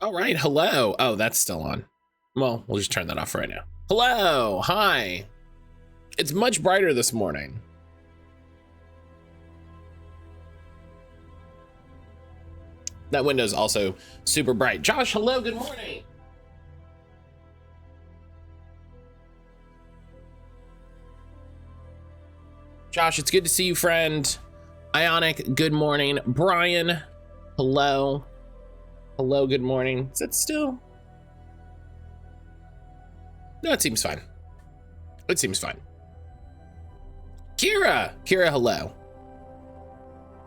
All right, hello. Oh, that's still on. Well, we'll just turn that off right now. Hello, hi. It's much brighter this morning. That window's also super bright. Josh, hello, good morning. Josh, it's good to see you, friend. Ionic, good morning. Brian, hello. Hello, good morning. Is it still? No, it seems fine. It seems fine. Kira, hello.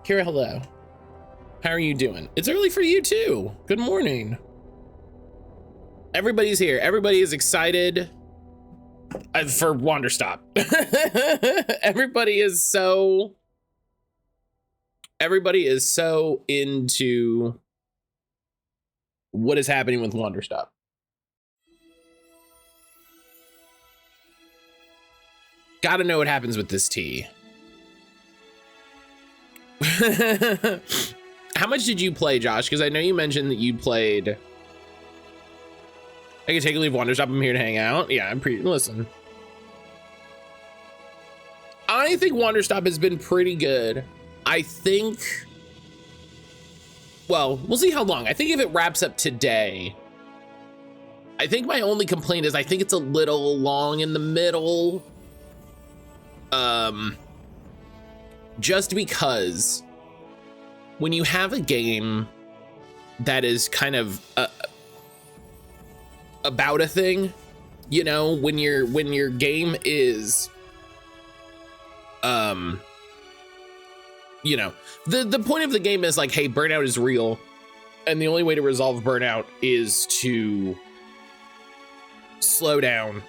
Kira, hello. How are you doing? It's early for you too. Good morning. Everybody's here. Everybody is excited for Wanderstop. Everybody is so into what is happening with Wanderstop. Gotta know what happens with this tea. How much did you play, Josh? Because I know you mentioned that you played. I can take a leave Wanderstop. I'm here to hang out. Yeah, listen. I think Wanderstop has been pretty good. I think, well, we'll see how long. I think if it wraps up today, I think my only complaint is I think it's a little long in the middle. Just because when you have a game that is kind of about a thing, you know, when your game is, you know, the point of the game is like, hey, burnout is real, and the only way to resolve burnout is to slow down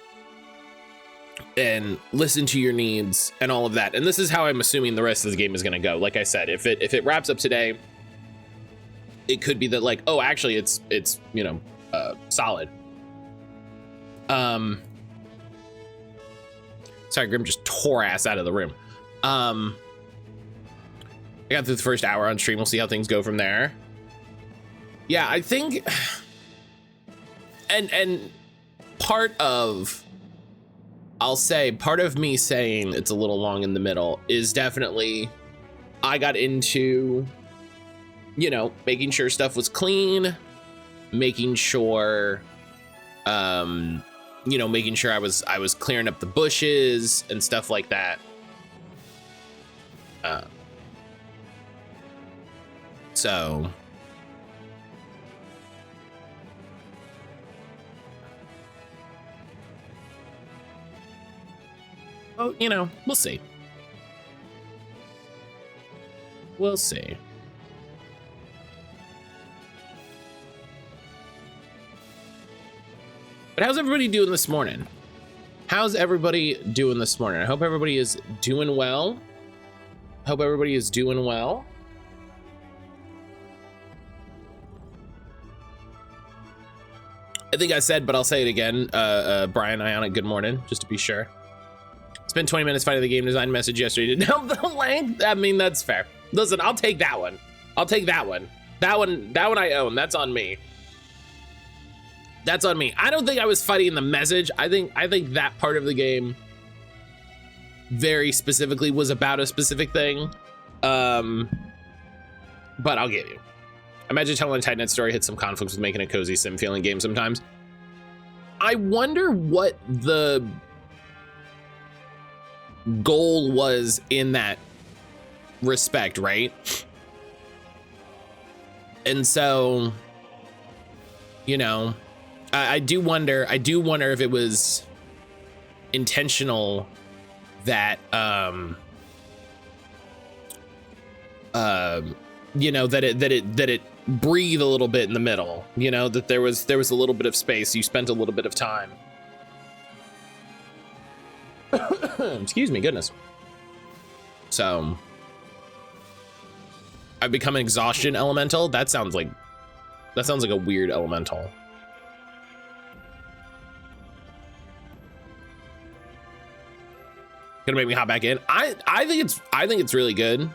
and listen to your needs and all of that. And this is how I'm assuming the rest of the game is going to go. Like I said, if it wraps up today, it could be that like, oh, actually it's you know, solid. Sorry, Grim just tore ass out of the room. I got through the first hour on stream. We'll see how things go from there. Yeah, I think, and part of, I'll say part of me saying it's a little long in the middle is definitely, I got into, you know, making sure stuff was clean, making sure, you know, making sure I was clearing up the bushes and stuff like that. So oh, you know, we'll see. We'll see. But how's everybody doing this morning? How's everybody doing this morning? I hope everybody is doing well. Hope everybody is doing well. I think I said, but I'll say it again. Brian Ionic, good morning, just to be sure. Spent 20 minutes finding the game design message yesterday. No, the length. I mean, that's fair. Listen, I'll take that one. I'll take that one. That one I own. That's on me. That's on me. I don't think I was fighting the message. I think that part of the game very specifically was about a specific thing. But I'll give you. Imagine telling a tight knit story hits some conflicts with making a cozy sim feeling game sometimes. I wonder what the goal was in that respect, right? And so, you know, I do wonder if it was intentional that you know, that it breathe a little bit in the middle, you know, that there was a little bit of space. You spent a little bit of time. Excuse me, goodness. So I've become an exhaustion elemental. That sounds like a weird elemental. Gonna make me hop back in. I think it's really good.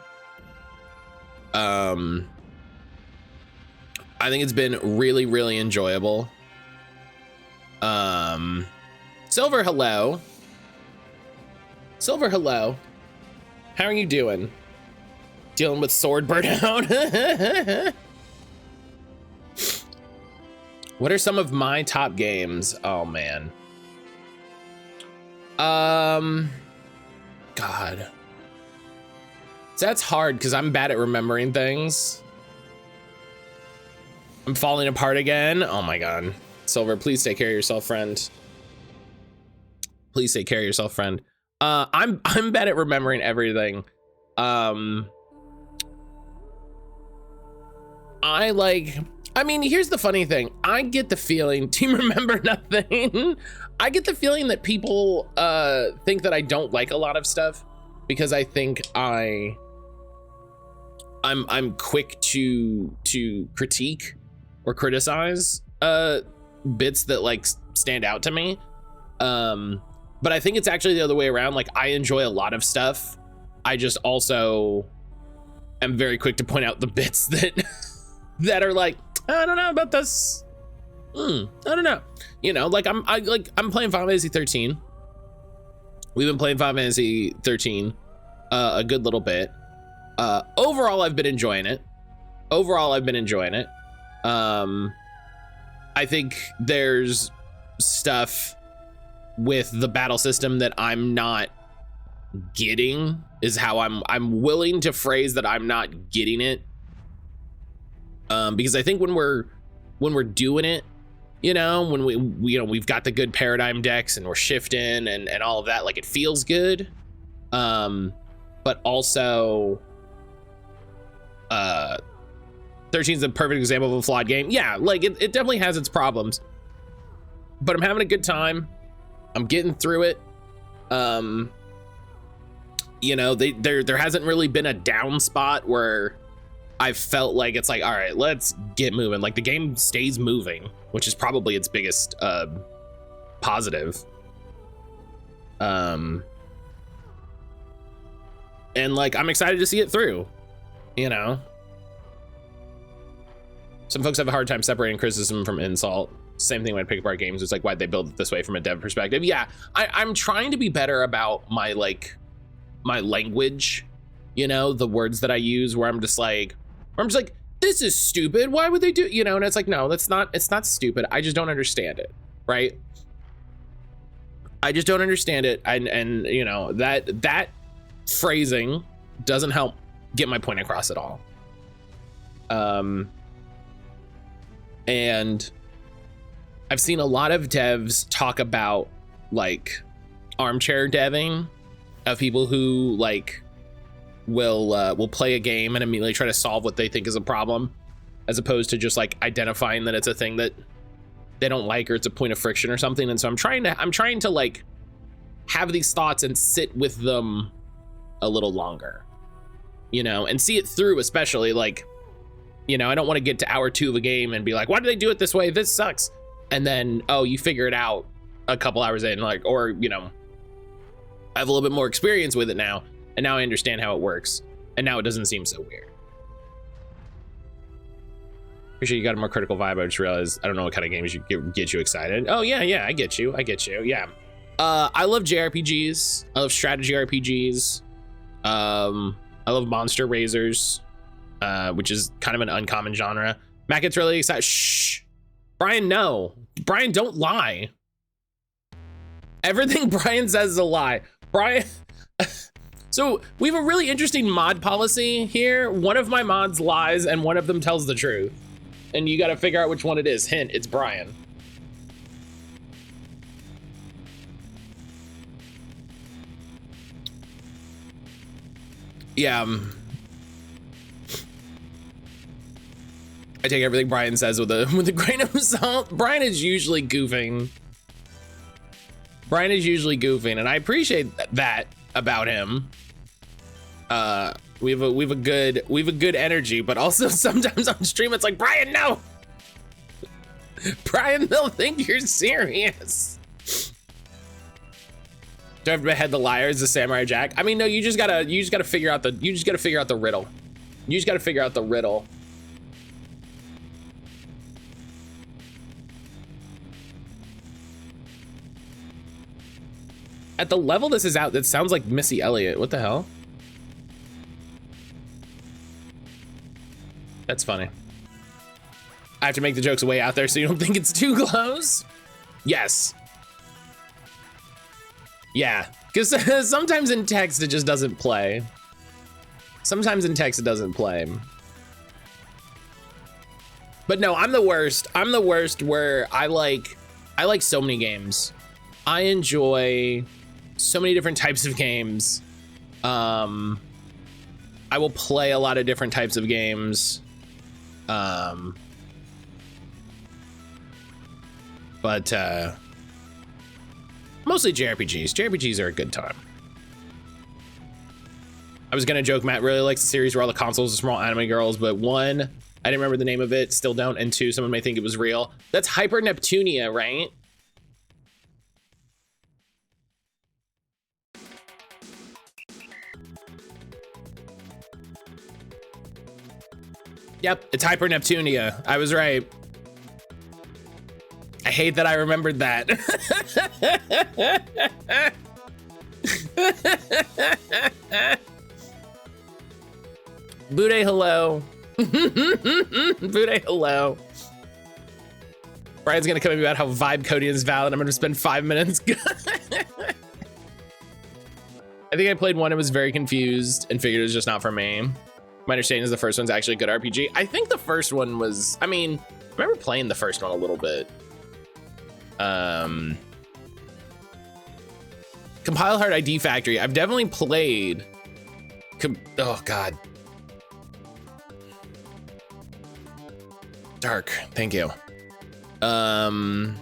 I think it's been really, really enjoyable. Silver, hello. Silver, hello. How are you doing? Dealing with sword burnout? What are some of my top games? Oh man. God. So that's hard because I'm bad at remembering things. I'm falling apart again. Oh my God. Silver, please take care of yourself, friend. Please take care of yourself, friend. I'm bad at remembering everything. I mean, here's the funny thing. I get the feeling, team remember nothing. I get the feeling that people think that I don't like a lot of stuff because I think I'm quick to critique or criticize bits that like stand out to me. But I think it's actually the other way around. Like, I enjoy a lot of stuff. I just also am very quick to point out the bits that that are like, I don't know about this. I don't know. You know, like I'm playing Final Fantasy 13. We've been playing Final Fantasy 13 a good little bit. Overall, I've been enjoying it. I think there's stuff with the battle system that I'm not getting, is how I'm willing to phrase that I'm not getting it. Because I think when we're doing it, you know, when we've got the good paradigm decks and we're shifting and all of that, like it feels good. But also 13 is a perfect example of a flawed game. Yeah, like it definitely has its problems, but I'm having a good time. I'm getting through it. You know, there hasn't really been a down spot where I've felt like it's like, all right, let's get moving. Like the game stays moving, which is probably its biggest positive. And like I'm excited to see it through, you know. Some folks have a hard time separating criticism from insult. Same thing when I pick apart games. It's like, why'd they build it this way from a dev perspective? Yeah, I'm trying to be better about my language, you know, the words that I use, where I'm just like, this is stupid. Why would they do, you know? And it's like, no, it's not stupid. I just don't understand it, right? I just don't understand it. And you know, that phrasing doesn't help get my point across at all. And I've seen a lot of devs talk about like armchair deving, of people who like will play a game and immediately try to solve what they think is a problem, as opposed to just like identifying that it's a thing that they don't like or it's a point of friction or something. And so I'm trying to like have these thoughts and sit with them a little longer, you know, and see it through, especially like, you know, I don't want to get to hour 2 of a game and be like, why do they do it this way? This sucks. And then, oh, you figure it out a couple hours in, like, or, you know, I have a little bit more experience with it now, and now I understand how it works, and now it doesn't seem so weird. Appreciate you got a more critical vibe. I just realized I don't know what kind of games get you excited. Oh yeah, I get you. Yeah. I love JRPGs. I love strategy RPGs. I love monster raisers, which is kind of an uncommon genre. Matt gets really excited. Shh, Brian, no. Brian, don't lie. Everything Brian says is a lie. Brian, so we have a really interesting mod policy here. One of my mods lies and one of them tells the truth. And you got to figure out which one it is. Hint, it's Brian. Yeah. I take everything Brian says with a grain of salt. Brian is usually goofing. And I appreciate that about him. We have a good energy, but also sometimes on stream it's like, Brian, no. Brian, they'll think you're serious. Do I have to behead the liars, the Samurai Jack? I mean, no, you just gotta figure out the riddle. You just gotta figure out the riddle. At the level this is out, that sounds like Missy Elliott. What the hell? That's funny. I have to make the jokes way out there so you don't think it's too close. Yes. Yeah, because sometimes in text it just doesn't play. Sometimes in text it doesn't play. But no, I'm the worst. I'm the worst where I like so many games. I enjoy so many different types of games. I will play a lot of different types of games. But mostly JRPGs. JRPGs are a good time. I was gonna joke Matt really likes the series where all the consoles are small anime girls, but one, I didn't remember the name of it, still don't, and two, someone may think it was real. That's Hyper Neptunia, right? Yep, it's Hyper Neptunia. I was right. I hate that I remembered that. Bude, hello. Bude, hello. Brian's gonna come at me about how vibe coding is valid. I'm gonna spend 5 minutes. I think I played one and was very confused and figured it was just not for me. My understanding is the first one's actually a good RPG. I think the first one was, I mean, I remember playing the first one a little bit. Compile Hard ID Factory. I've definitely played. Oh God. Dark. Thank you. I've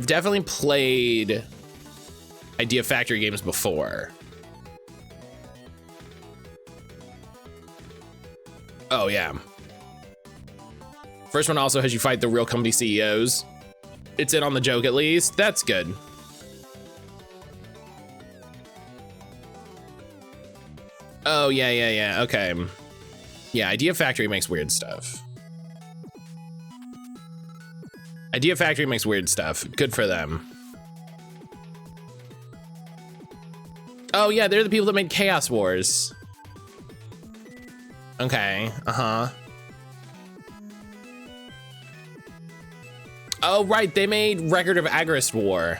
definitely played Idea Factory games before. Oh yeah. First one also has you fight the real company CEOs. It's in on the joke at least. That's good. Oh yeah. Okay. Yeah, Idea Factory makes weird stuff. Idea Factory makes weird stuff. Good for them. Oh yeah, they're the people that made Chaos Wars. Okay, uh-huh. Oh, right, they made Record of Agrest War.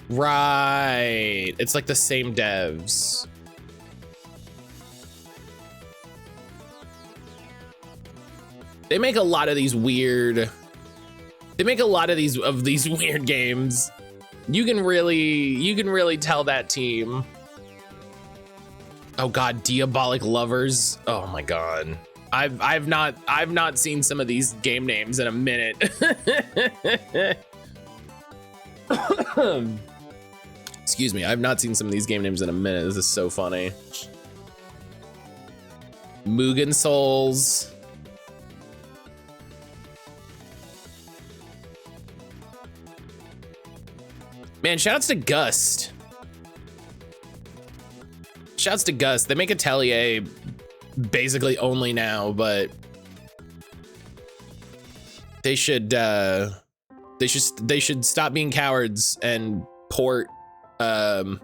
Right, it's like the same devs. They make a lot of these weird, weird games. You can really tell that team. Oh God, Diabolic Lovers. Oh my God. I've not seen some of these game names in a minute. Excuse me, I've not seen some of these game names in a minute. This is so funny. Mugen Souls. Man, shoutouts to Gust. Shouts to Gus. They make Atelier basically only now, but they should stop being cowards and port Arton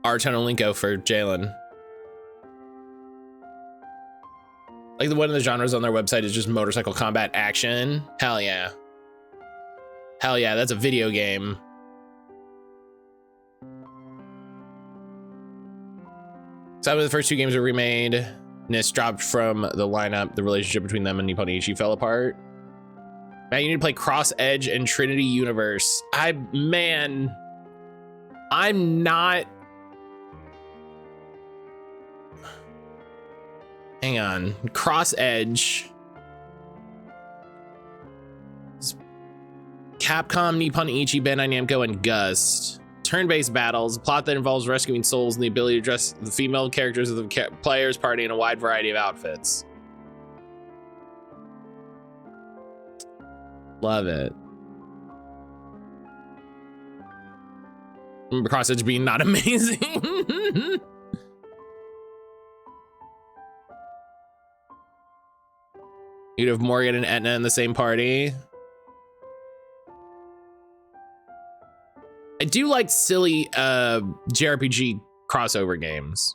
Olinko for Jalen. Like the one of the genres on their website is just motorcycle combat action. Hell yeah. Hell yeah, that's a video game. Some of the first two games were remade. NIS dropped from the lineup. The relationship between them and Nippon Ichi fell apart. Man, you need to play Cross Edge and Trinity Universe. I'm not. Hang on. Cross Edge. Capcom, Nippon Ichi, Bandai Namco, and Gust. Turn-based battles, a plot that involves rescuing souls and the ability to dress the female characters of the player's party in a wide variety of outfits. Love it. Remember Cross Edge being not amazing. You'd have Morgan and Etna in the same party. I do like silly JRPG crossover games.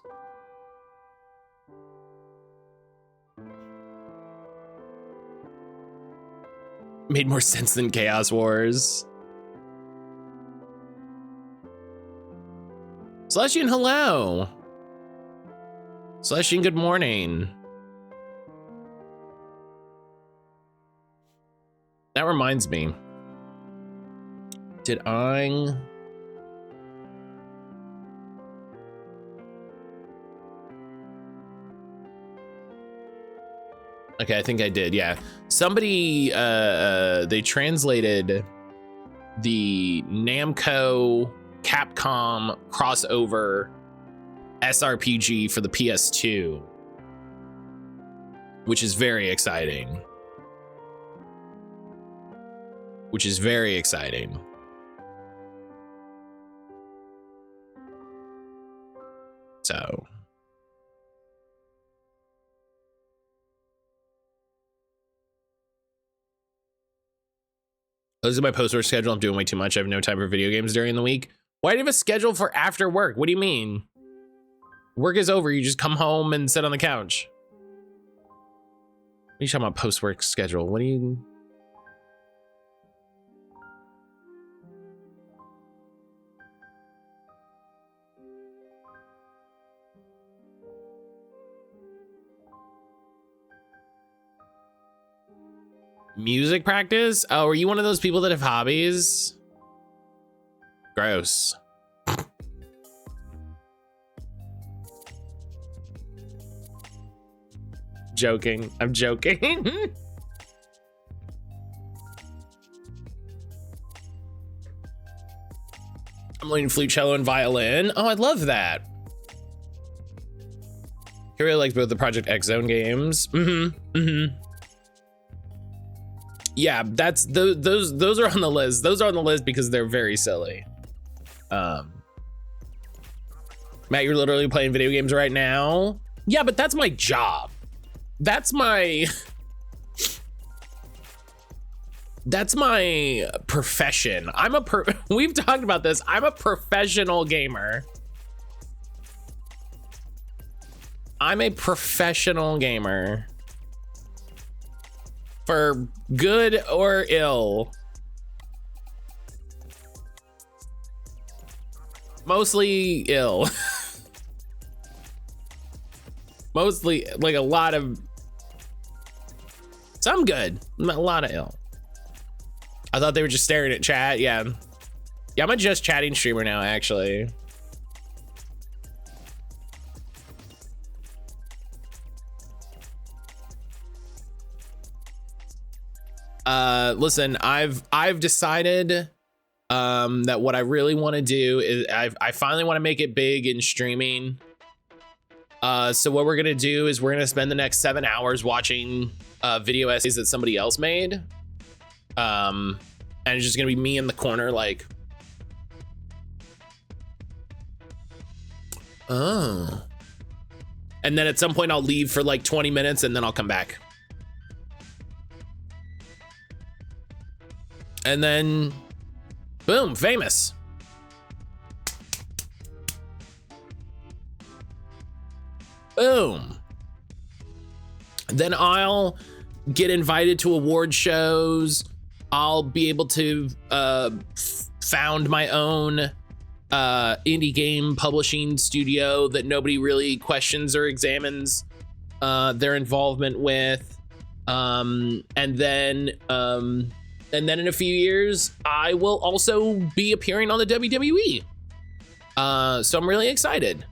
Made more sense than Chaos Wars. Celestian, hello. Celestian, good morning. That reminds me. Did I... Okay, I think I did, yeah. Somebody, they translated the Namco Capcom crossover SRPG for the PS2, which is very exciting. Which is very exciting. So... This is my post-work schedule. I'm doing way too much. I have no time for video games during the week. Why do you have a schedule for after work? What do you mean? Work is over. You just come home and sit on the couch. What are you talking about post-work schedule? What do you... Music practice? Oh, are you one of those people that have hobbies? Gross. Joking. I'm joking. I'm learning flute, cello, and violin. Oh, I love that. He really likes both the Project X Zone games. Yeah, that's those are on the list. Those are on the list because they're very silly. Matt, you're literally playing video games right now. Yeah, but that's my job. That's my profession. We've talked about this. I'm a professional gamer. I'm a professional gamer. For good or ill. Mostly ill. Mostly, like a lot of... Some good, a lot of ill. I thought they were just staring at chat, yeah. Yeah, I'm a just chatting streamer now, actually. Listen, I've decided that what I really want to do is I finally want to make it big in streaming. So what we're gonna do is we're gonna spend the next 7 hours watching video essays that somebody else made. And it's just gonna be me in the corner like, oh. And then at some point I'll leave for like 20 minutes and then I'll come back. And then, boom, famous. Boom. Then I'll get invited to award shows. I'll be able to found my own indie game publishing studio that nobody really questions or examines their involvement with. And then in a few years, I will also be appearing on the WWE. So I'm really excited.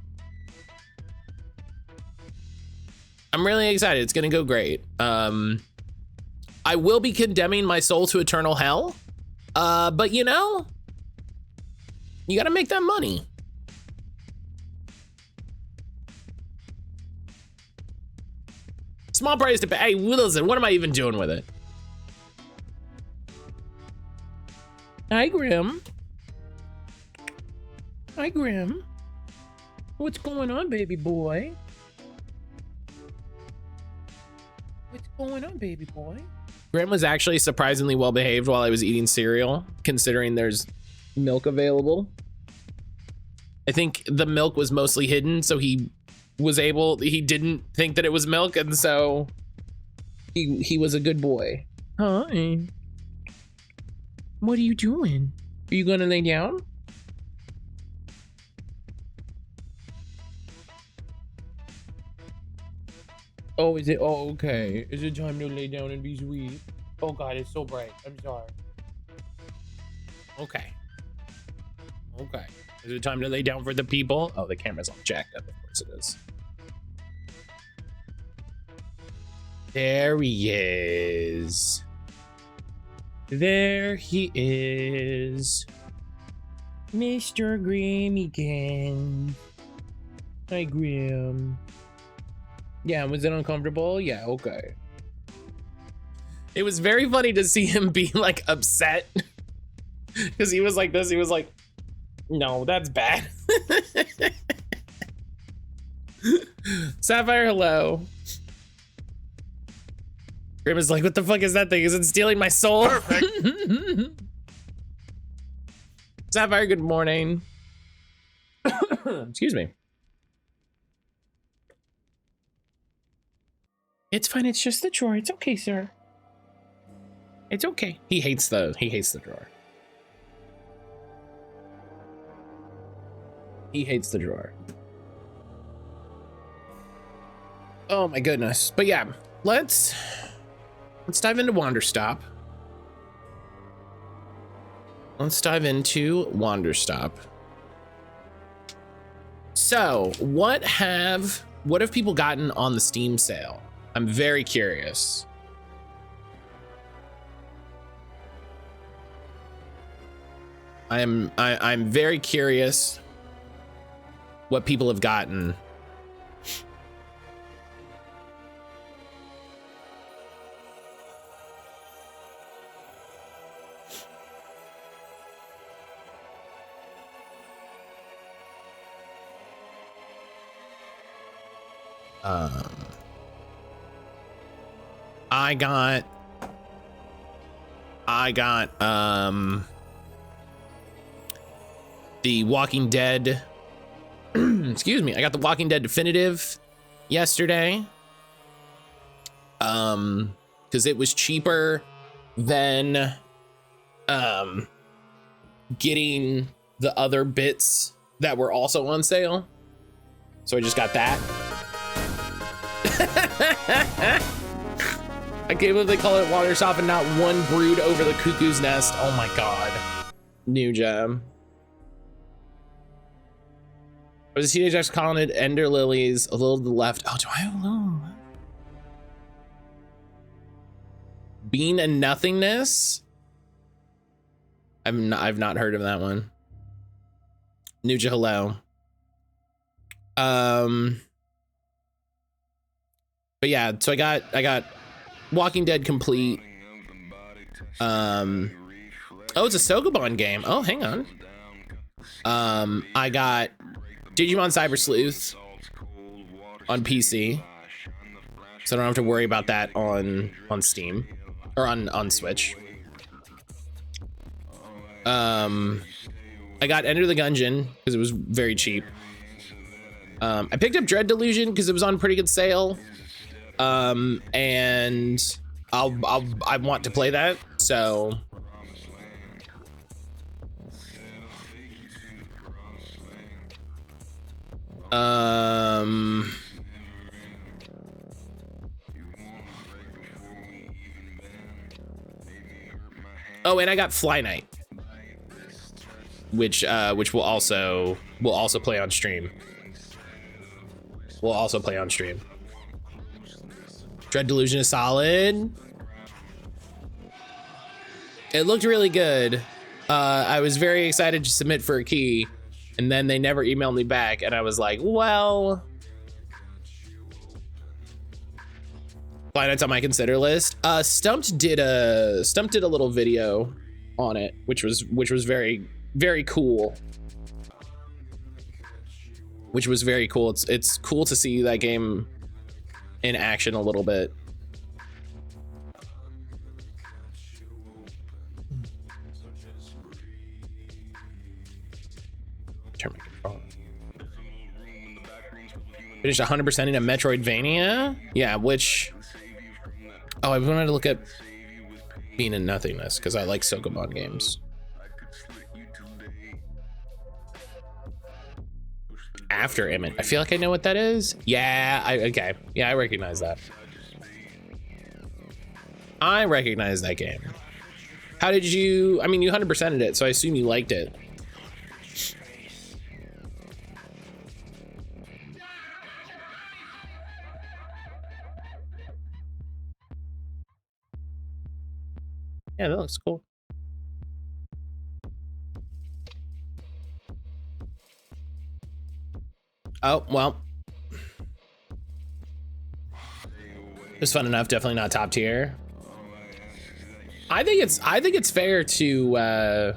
I'm really excited. It's gonna go great. I will be condemning my soul to eternal hell. But you know, you gotta make that money. Small price to pay. Hey, listen, what am I even doing with it? Hi, Grim. Hi, Grim. What's going on, baby boy? What's going on, baby boy? Grim was actually surprisingly well behaved while I was eating cereal, considering there's milk available. I think the milk was mostly hidden, so he didn't think that it was milk, and so he was a good boy. Hi. What are you doing? Are you gonna lay down? Oh, is it? Oh, okay. Is it time to lay down and be sweet? Oh God, it's so bright. I'm sorry. Okay. Okay. Is it time to lay down for the people? Oh, the camera's all jacked up. Of course it is. There he is. There he is. Mr. Grimmykin. Hi, Grim. Yeah, was it uncomfortable? Yeah, okay. It was very funny to see him be like upset. Because he was like this, he was like, no, that's bad. Sapphire, hello. Grim is like, what the fuck is that thing? Is it stealing my soul? Perfect. Sapphire, good morning. Excuse me. It's fine, it's just the drawer. It's okay, sir. It's okay. He hates the drawer. He hates the drawer. Oh my goodness. But yeah, let's dive into Wanderstop. Let's dive into Wanderstop. So, what have people gotten on the Steam sale? I'm very curious. I'm very curious what people have gotten. I got The Walking Dead. Excuse me. I got The Walking Dead Definitive yesterday. Because it was cheaper than getting the other bits that were also on sale. So I just got that. I can't believe they call it Wanderstop and not one brood over the cuckoo's nest. Oh my God. New gem. I was a teenager calling it Ender Lilies, a little to the left. Oh, do I have a little? Being a Nothingness? I've not heard of that one. Nuja, hello. But yeah, so I got Walking Dead Complete. Oh, it's a Sogobon game. Oh, hang on. I got Digimon Cyber Sleuth on PC, so I don't have to worry about that on Steam or on Switch. I got Enter the Gungeon because it was very cheap. I picked up Dread Delusion because it was on pretty good sale. And I want to play that, so oh, and I got Fly Night, which we'll also play on stream. We'll also play on stream. Dread Delusion is solid. It looked really good. I was very excited to submit for a key, and then they never emailed me back, and I was like, well, Fly Night's on my consider list. Stumped did a little video on it, which was very, very cool. Which was very cool. It's cool to see that game in action a little bit. Finished 100% in a Metroidvania. Yeah, which... Oh, I wanted to look at Being in Nothingness because I like Sokomon games. After Image. I feel like I know what that is. Yeah, okay. Yeah, I recognize that. I recognize that game. How did you... I mean, you 100%ed it, so I assume you liked it. Yeah, that looks cool. Oh, well. It was fun enough, definitely not top tier. I think it's fair to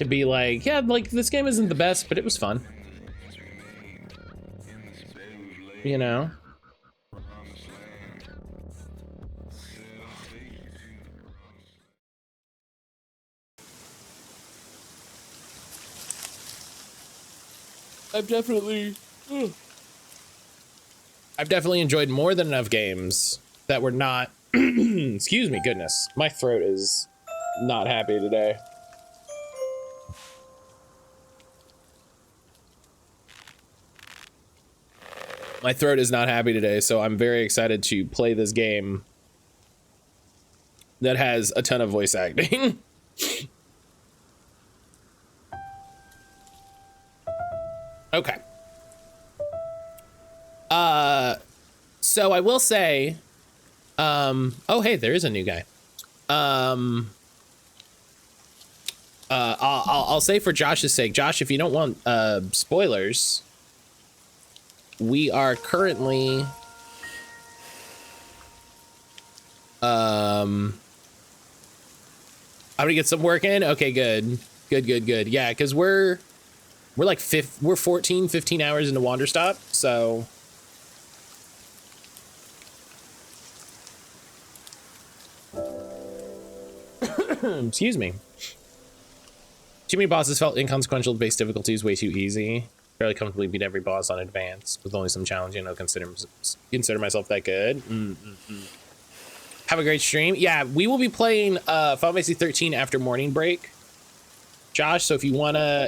be like, yeah, like this game isn't the best, but it was fun. You know? I've definitely enjoyed more than enough games that were not, excuse me, goodness. My throat is not happy today. My throat is not happy today, so I'm very excited to play this game that has a ton of voice acting. Okay. So I will say, oh, hey, there is a new guy. I'll say for Josh's sake, Josh, if you don't want spoilers, we are currently I'm gonna get some work in. Okay, good. Yeah, because we're like 14, 15 hours into Wanderstop, so excuse me. Too many bosses felt inconsequential. Base difficulties way too easy. Fairly comfortably beat every boss on advance with only some challenging. I don't consider myself that good. Have a great stream. Yeah, we will be playing Final Fantasy 13 after morning break, Josh. So if you wanna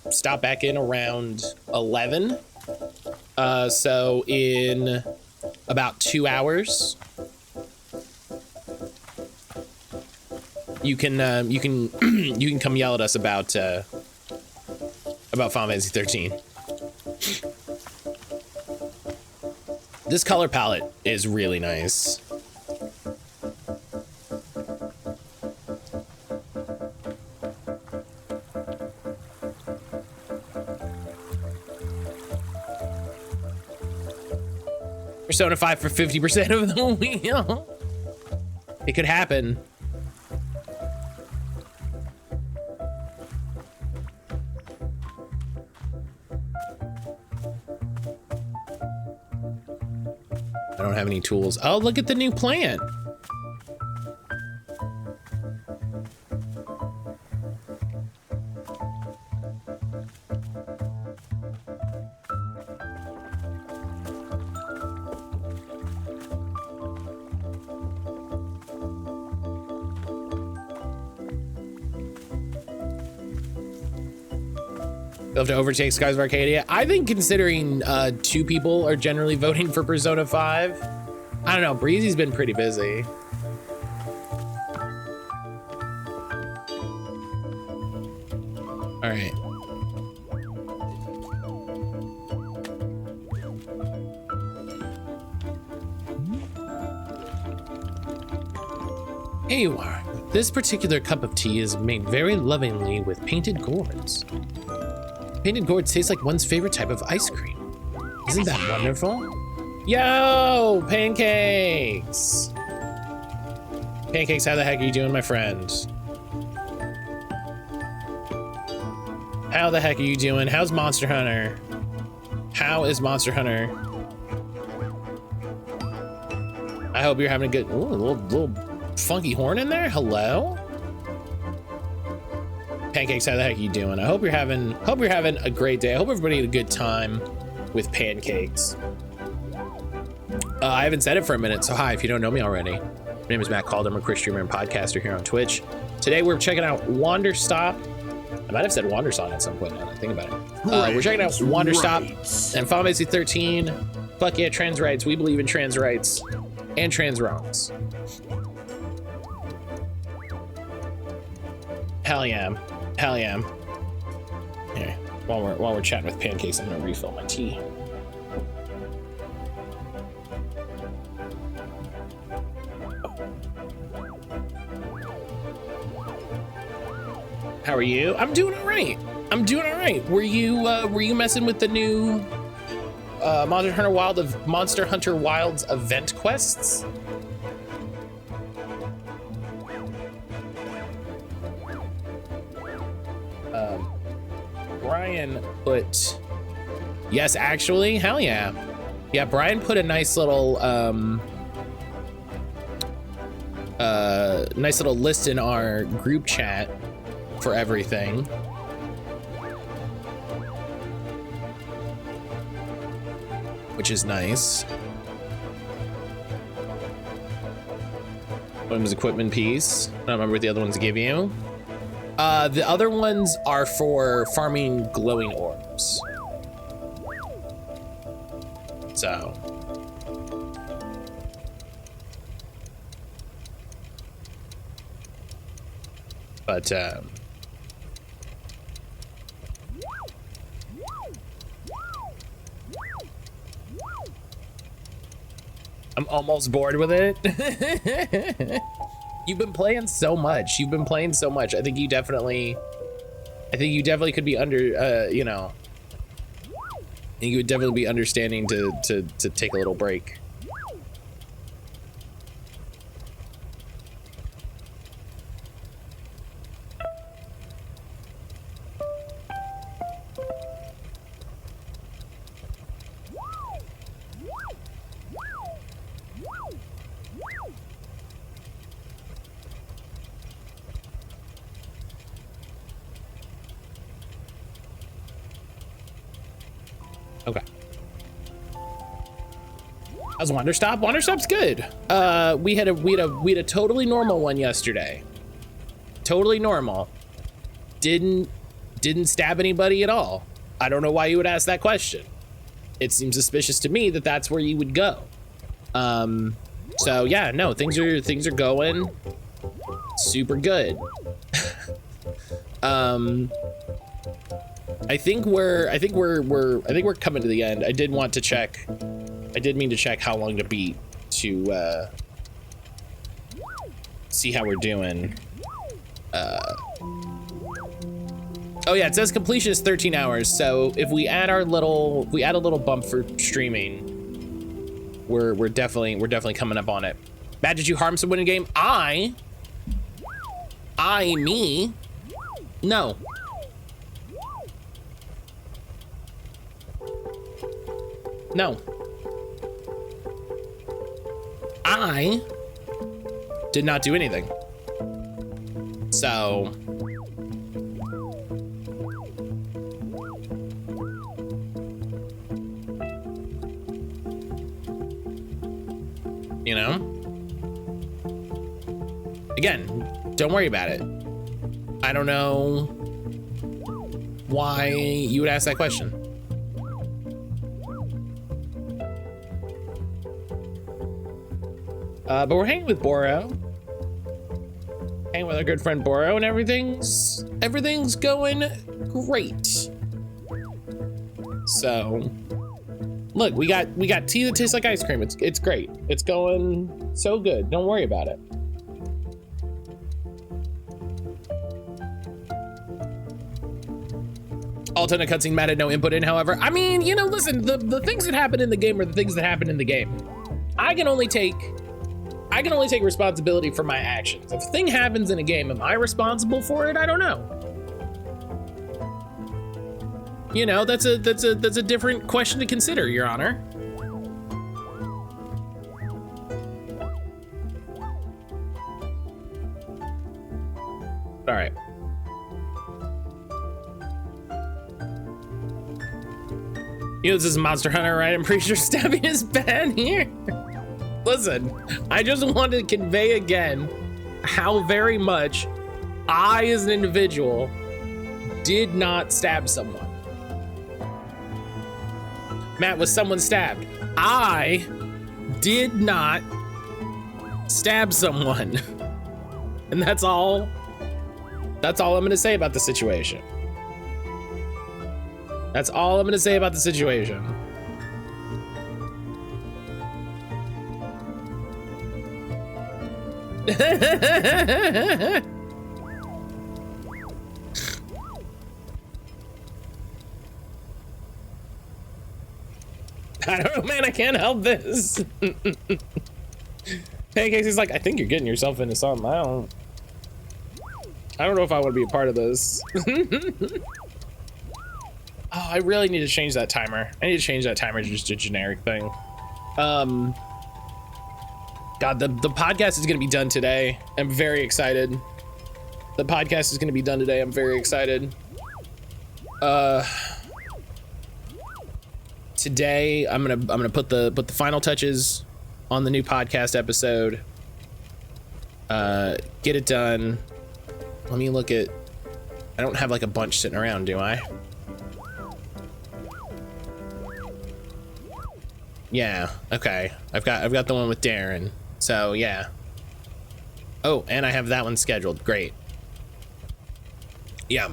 stop back in around 11, so in about 2 hours, you can come yell at us about Final Fantasy 13. This color palette is really nice. Persona 5 for 50% of the wheel. It could happen. I don't have any tools. Oh, look at the new plant. You'll have to overtake Skies of Arcadia. I think considering 2 people are generally voting for Persona 5, I don't know, Breezy's been pretty busy. All right. Here you are. This particular cup of tea is made very lovingly with painted gourds. Painted gourds taste like one's favorite type of ice cream. Isn't that wonderful? Yo, Pancakes! Pancakes, how the heck are you doing, my friend? How the heck are you doing? How's Monster Hunter? How is Monster Hunter? I hope you're having a good... Ooh, a little funky horn in there? Hello? Pancakes, how the heck are you doing? I hope you're having a great day. I hope everybody had a good time with pancakes. I haven't said it for a minute, so hi if you don't know me already. My name is Matt Calder. I'm a Chris streamer and podcaster here on Twitch. Today we're checking out Wanderstop. I might have said Wandersong at some point now that I think about it. We're checking out Wanderstop and Final Fantasy 13. Fuck yeah, trans rights. We believe in trans rights and trans wrongs. Hell yeah. Hell yeah. Here, while we're chatting with pancakes, I'm gonna refill my tea. How are you? I'm doing all right. I'm doing all right. Were you messing with the new Monster Hunter Wilds event quests? Brian put, yes, actually, hell yeah. Yeah, Brian put a nice little list in our group chat for everything. Which is nice. One was equipment piece. I don't remember what the other ones give you. The other ones are for farming glowing orbs. So. But, I'm almost bored with it. You've been playing so much. I think you definitely could be under, you know, I think you would definitely be understanding to take a little break. Okay. How's Wanderstop? Wanderstop's good. We had a totally normal one yesterday. Totally normal. Didn't stab anybody at all. I don't know why you would ask that question. It seems suspicious to me that that's where you would go. So yeah, no, things are going super good. I think we're coming to the end. I did mean to check how long to beat to see how we're doing. Oh yeah, it says completion is 13 hours. So if we add a little bump for streaming, we're definitely coming up on it. Matt, did you harm someone in game? Me? No. No. I did not do anything. So. You know? Again, don't worry about it. I don't know why you would ask that question. But we're hanging with Boro. Hanging with our good friend Boro, and everything's going great. So, look, we got tea that tastes like ice cream. It's great. It's going so good. Don't worry about it. Alternate cutscene, Matt had no input in, however. I mean, you know, listen, the things that happen in the game are the things that happen in the game. I can only take responsibility for my actions. If a thing happens in a game, am I responsible for it? I don't know. You know, that's a different question to consider, Your Honor. All right. You know, this is Monster Hunter, right? I'm pretty sure stabbing is bad here. Listen, I just wanted to convey again how very much I, as an individual, did not stab someone. Matt, was someone stabbed? I did not stab someone. And that's all I'm gonna say about the situation. That's all I'm gonna say about the situation. I don't know, man, I can't help this. Pancakes is like, I think you're getting yourself into something. I don't know if I want to be a part of this. Oh, I really need to change that timer. I need to change that timer to just a generic thing. God, the podcast is gonna be done today. I'm very excited. The podcast is gonna be done today. I'm very excited. Today I'm gonna put the final touches on the new podcast episode. Get it done. Let me look at. I don't have like a bunch sitting around, do I? Yeah. Okay. I've got the one with Darren. So yeah. Oh, and I have that one scheduled. Great. Yeah.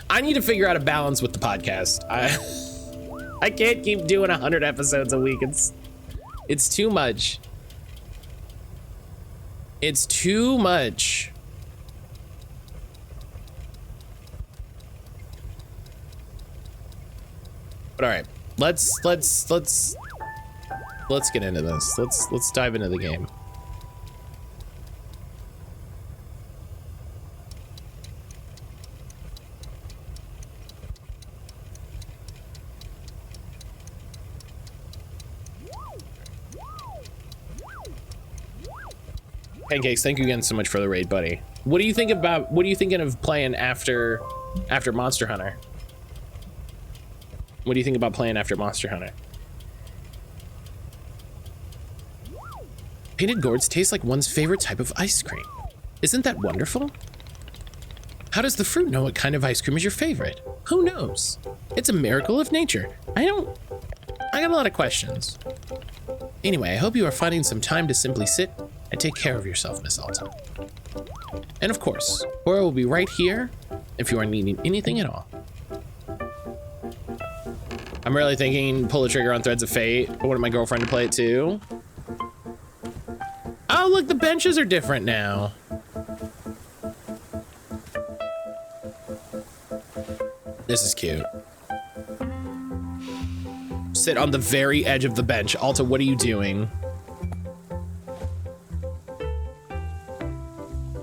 I need to figure out a balance with the podcast. I can't keep doing 100 episodes a week. It's too much. It's too much. But all right, let's get into this. Let's dive into the game. Pancakes, thank you again so much for the raid, buddy. What are you thinking of playing after Monster Hunter? What do you think about playing after Monster Hunter? Painted gourds taste like one's favorite type of ice cream. Isn't that wonderful? How does the fruit know what kind of ice cream is your favorite? Who knows? It's a miracle of nature. I got a lot of questions. Anyway, I hope you are finding some time to simply sit and take care of yourself, Miss Alta. And of course, Cora will be right here if you are needing anything at all. I'm really thinking pull the trigger on Threads of Fate. I wanted my girlfriend to play it too. Oh, look, the benches are different now. This is cute. Sit on the very edge of the bench. Alta, what are you doing?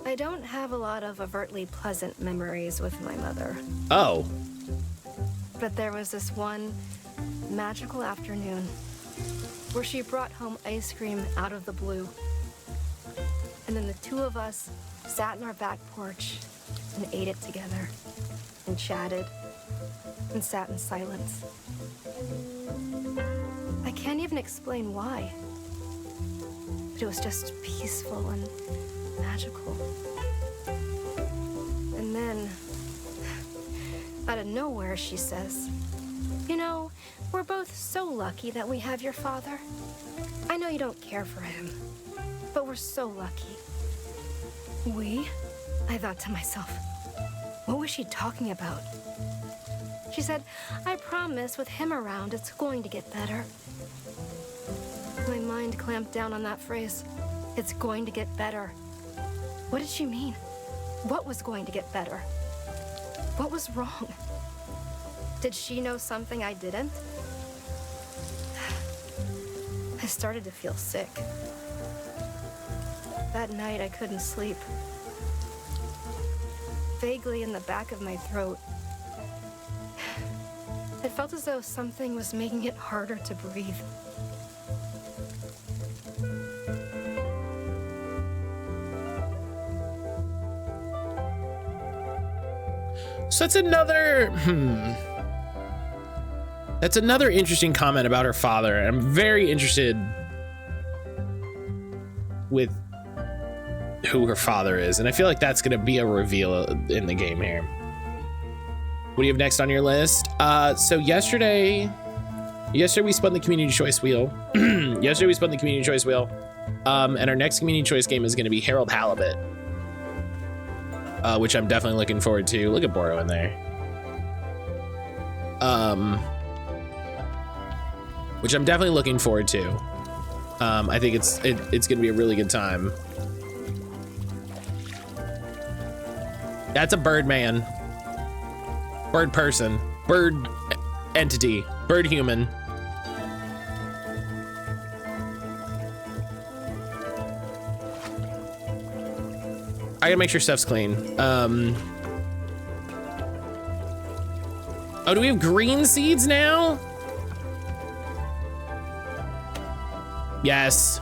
I don't have a lot of overtly pleasant memories with my mother. Oh. But there was this one magical afternoon where she brought home ice cream out of the blue. And then the two of us sat in our back porch and ate it together and chatted and sat in silence. I can't even explain why, but it was just peaceful and magical. And then, out of nowhere, she says, "You know, we're both so lucky that we have your father. I know you don't care for him, but we're so lucky." We? I thought to myself, what was she talking about? She said, "I promise with him around, it's going to get better." My mind clamped down on that phrase. It's going to get better. What did she mean? What was going to get better? What was wrong? Did she know something I didn't? I started to feel sick. That night, I couldn't sleep. Vaguely in the back of my throat, it felt as though something was making it harder to breathe. So it's another, That's another interesting comment about her father. I'm very interested with who her father is, and I feel like that's gonna be a reveal in the game here. What do you have next on your list? So yesterday we spun the community choice wheel. And our next community choice game is gonna be Harold Halibut, which I'm definitely looking forward to. Look at Boro in there. Which I'm definitely looking forward to. I think it's gonna be a really good time. That's a bird man, bird person, bird entity, bird human. I gotta make sure stuff's clean. Oh, do we have green seeds now? Yes.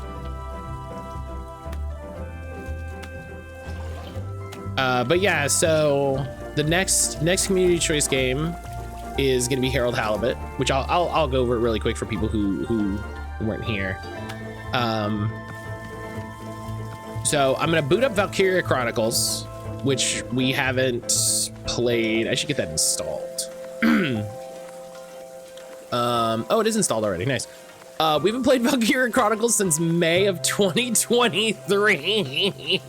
But yeah, so the next community choice game is gonna be Harold Halibut, which I'll go over it really quick for people who weren't here. So I'm gonna boot up Valkyria Chronicles, which we haven't played. I should get that installed. Oh, it is installed already. Nice. We haven't played Valkyria Chronicles since May of 2023.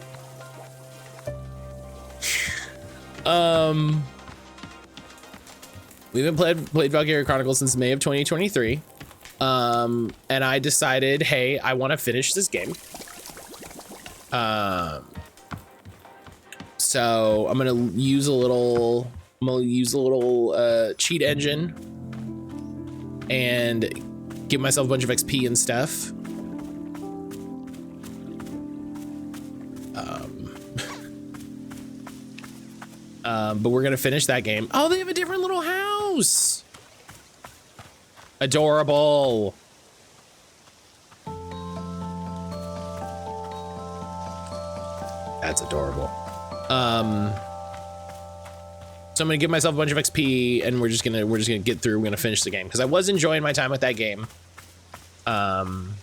We haven't played Valkyria Chronicles since May of 2023. And I decided, hey, I want to finish this game. So I'm gonna use a little cheat engine and give myself a bunch of XP and stuff. But we're gonna finish that game. Oh, they have a different little house. Adorable. That's adorable. So I'm gonna give myself a bunch of XP, and we're just gonna get through. We're gonna finish the game because I was enjoying my time with that game. And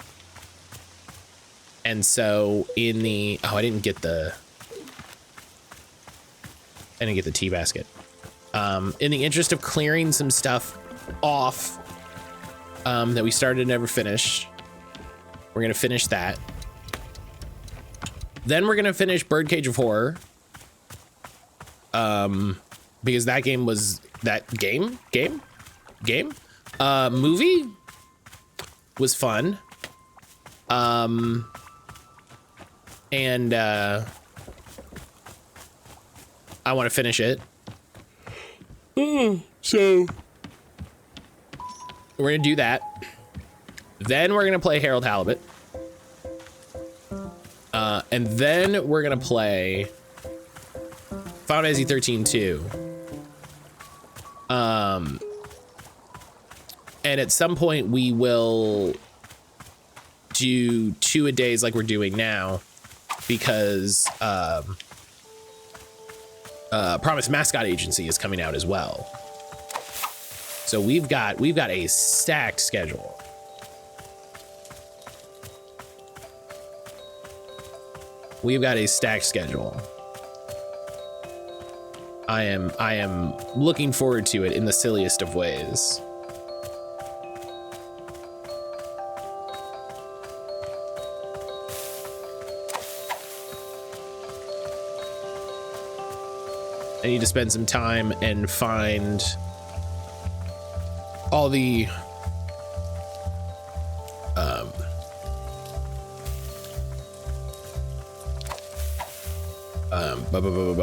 so in the I didn't get the tea basket. In the interest of clearing some stuff off that we started and never finished, we're gonna finish that. Then we're gonna finish Birdcage of Horror. Because that game was movie was fun. And I want to finish it. So we're gonna do that. Then we're gonna play Harold Halibut. And then we're gonna play Final Fantasy 13 2. And at some point we will do 2 a days like we're doing now, because Promise Mascot Agency is coming out as well. So we've got a stacked schedule. We've got a stacked schedule. I am looking forward to it in the silliest of ways. I need to spend some time and find all the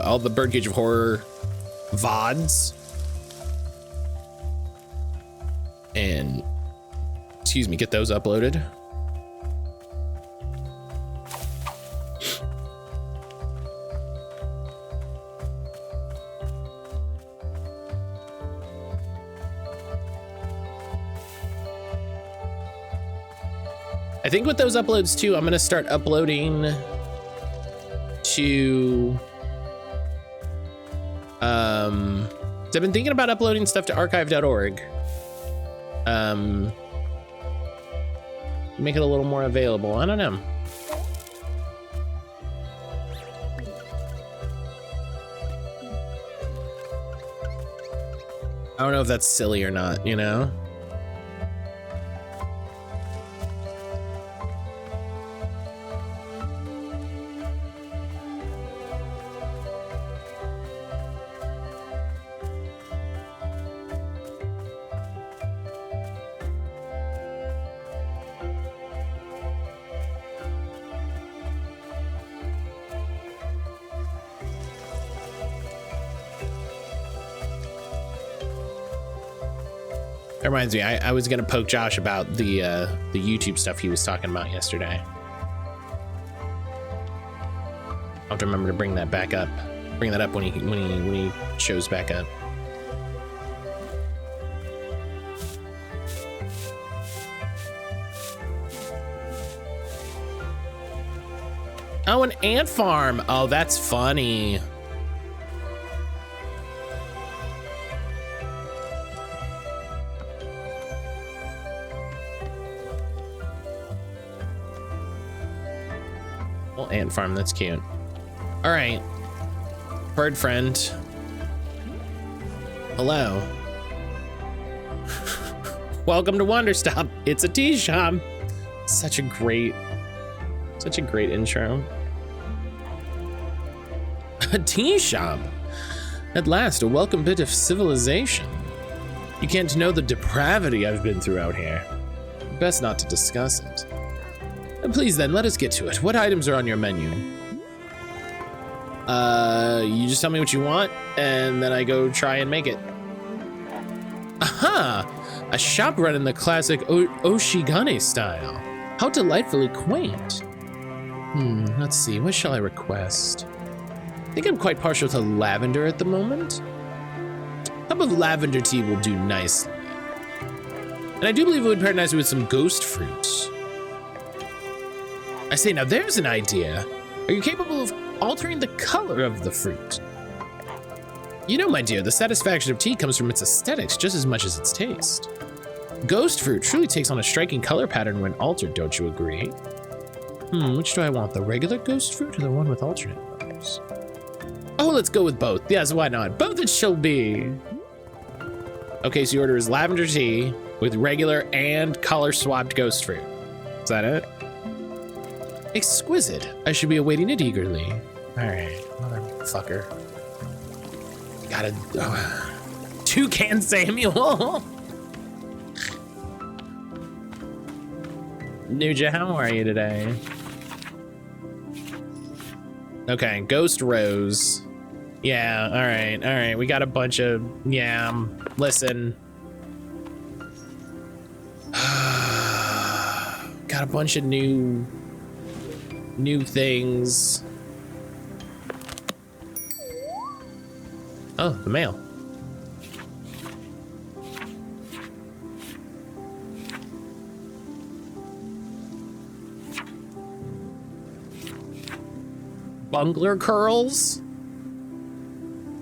all the Birdcage of Horror VODs and get those uploaded. I think with those uploads too, I'm gonna start uploading to I've been thinking about uploading stuff to archive.org. Make it a little more available. I don't know. I don't know if that's silly or not, you know? That reminds me, I was gonna poke Josh about the YouTube stuff he was talking about yesterday. I'll have to remember to bring that back up. Bring that up when he shows back up. Oh, an ant farm. Oh, that's funny. Ant farm, that's cute. All right, bird friend. Hello. Welcome to Wanderstop. It's a tea shop. Such a great intro. A tea shop. At last, a welcome bit of civilization. You can't know the depravity I've been through out here. Best not to discuss it. Please then, let us get to it. What items are on your menu? You just tell me what you want, and then I go try and make it. Aha! A shop run in the classic Oshigane style. How delightfully quaint. Let's see, what shall I request? I think I'm quite partial to lavender at the moment. A cup of lavender tea will do nicely. And I do believe it would pair nicely with some ghost fruit. I say, now there's an idea. Are you capable of altering the color of the fruit? You know, my dear, the satisfaction of tea comes from its aesthetics just as much as its taste. Ghost fruit truly takes on a striking color pattern when altered, don't you agree? Which do I want, the regular ghost fruit or the one with alternate colors? Oh, let's go with both. Yes, why not? Both it shall be. Okay, so your order is lavender tea with regular and color swapped ghost fruit. Is that it? Exquisite. I should be awaiting it eagerly. All right, motherfucker. Got a toucan Samuel. Nuja, how are you today? Okay, Ghost Rose. Yeah, all right. We got a bunch of listen. Got a bunch of new things. Oh, the mail. Bungler curls?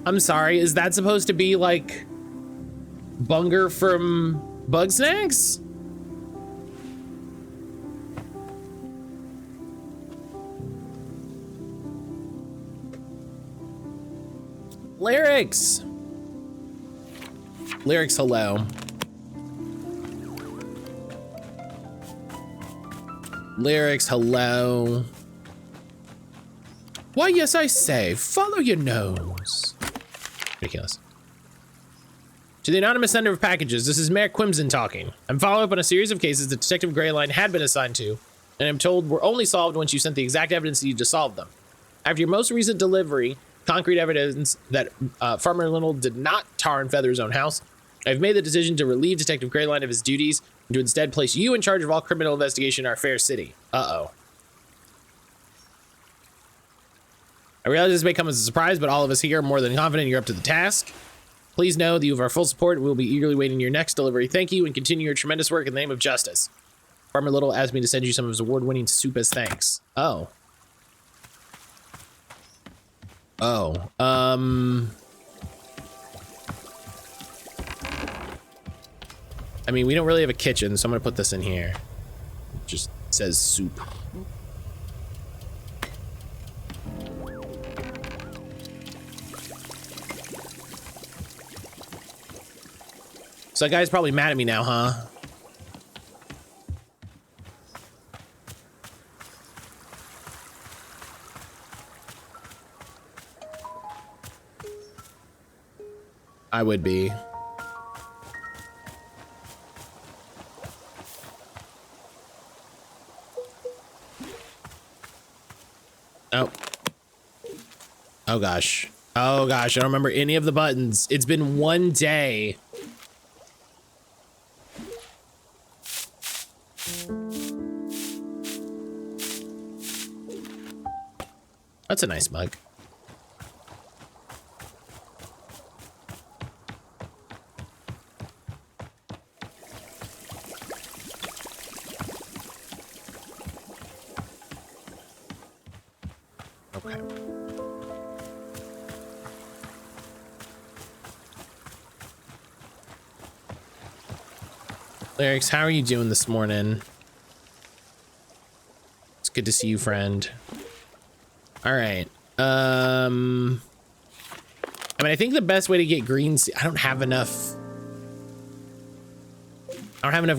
I'm sorry, is that supposed to be like Bunger from Bugsnax? Lyrics, hello. Lyrics, hello. Why, yes, I say, follow your nose. Ridiculous. To the anonymous sender of packages, this is Mayor Quimson talking. I'm following up on a series of cases that Detective Greyline had been assigned to, and I'm told were only solved once you sent the exact evidence needed to solve them. After your most recent delivery, concrete evidence that Farmer Linnell did not tar and feather his own house, I've made the decision to relieve Detective Greyline of his duties and to instead place you in charge of all criminal investigation in our fair city. Uh-oh. I realize this may come as a surprise, but all of us here are more than confident you're up to the task. Please know that you have our full support and we'll be eagerly waiting your next delivery. Thank you and continue your tremendous work in the name of justice. Farmer Little asked me to send you some of his award-winning soup as thanks. Oh. I I mean, we don't really have a kitchen, so I'm gonna put this in here. It just says soup. So that guy's probably mad at me now, huh? I would be. Oh. Oh gosh. Oh gosh, I don't remember any of the buttons. It's been one day. That's a nice mug. Okay. Lyrics, how are you doing this morning? It's good to see you, friend. All right. I mean, I think the best way to get green seeds, I don't have enough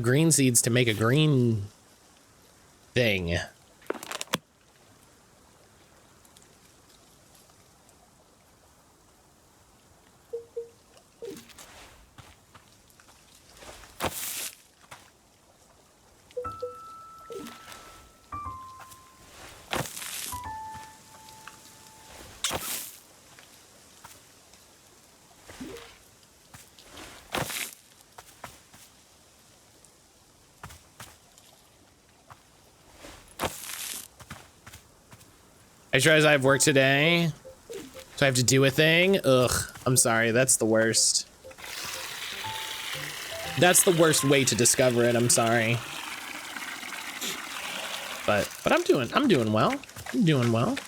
green seeds to make a green thing. I realize I have work today, so I have to do a thing. Ugh, I'm sorry. That's the worst. That's the worst way to discover it. I'm sorry. But I'm doing well. I'm doing well.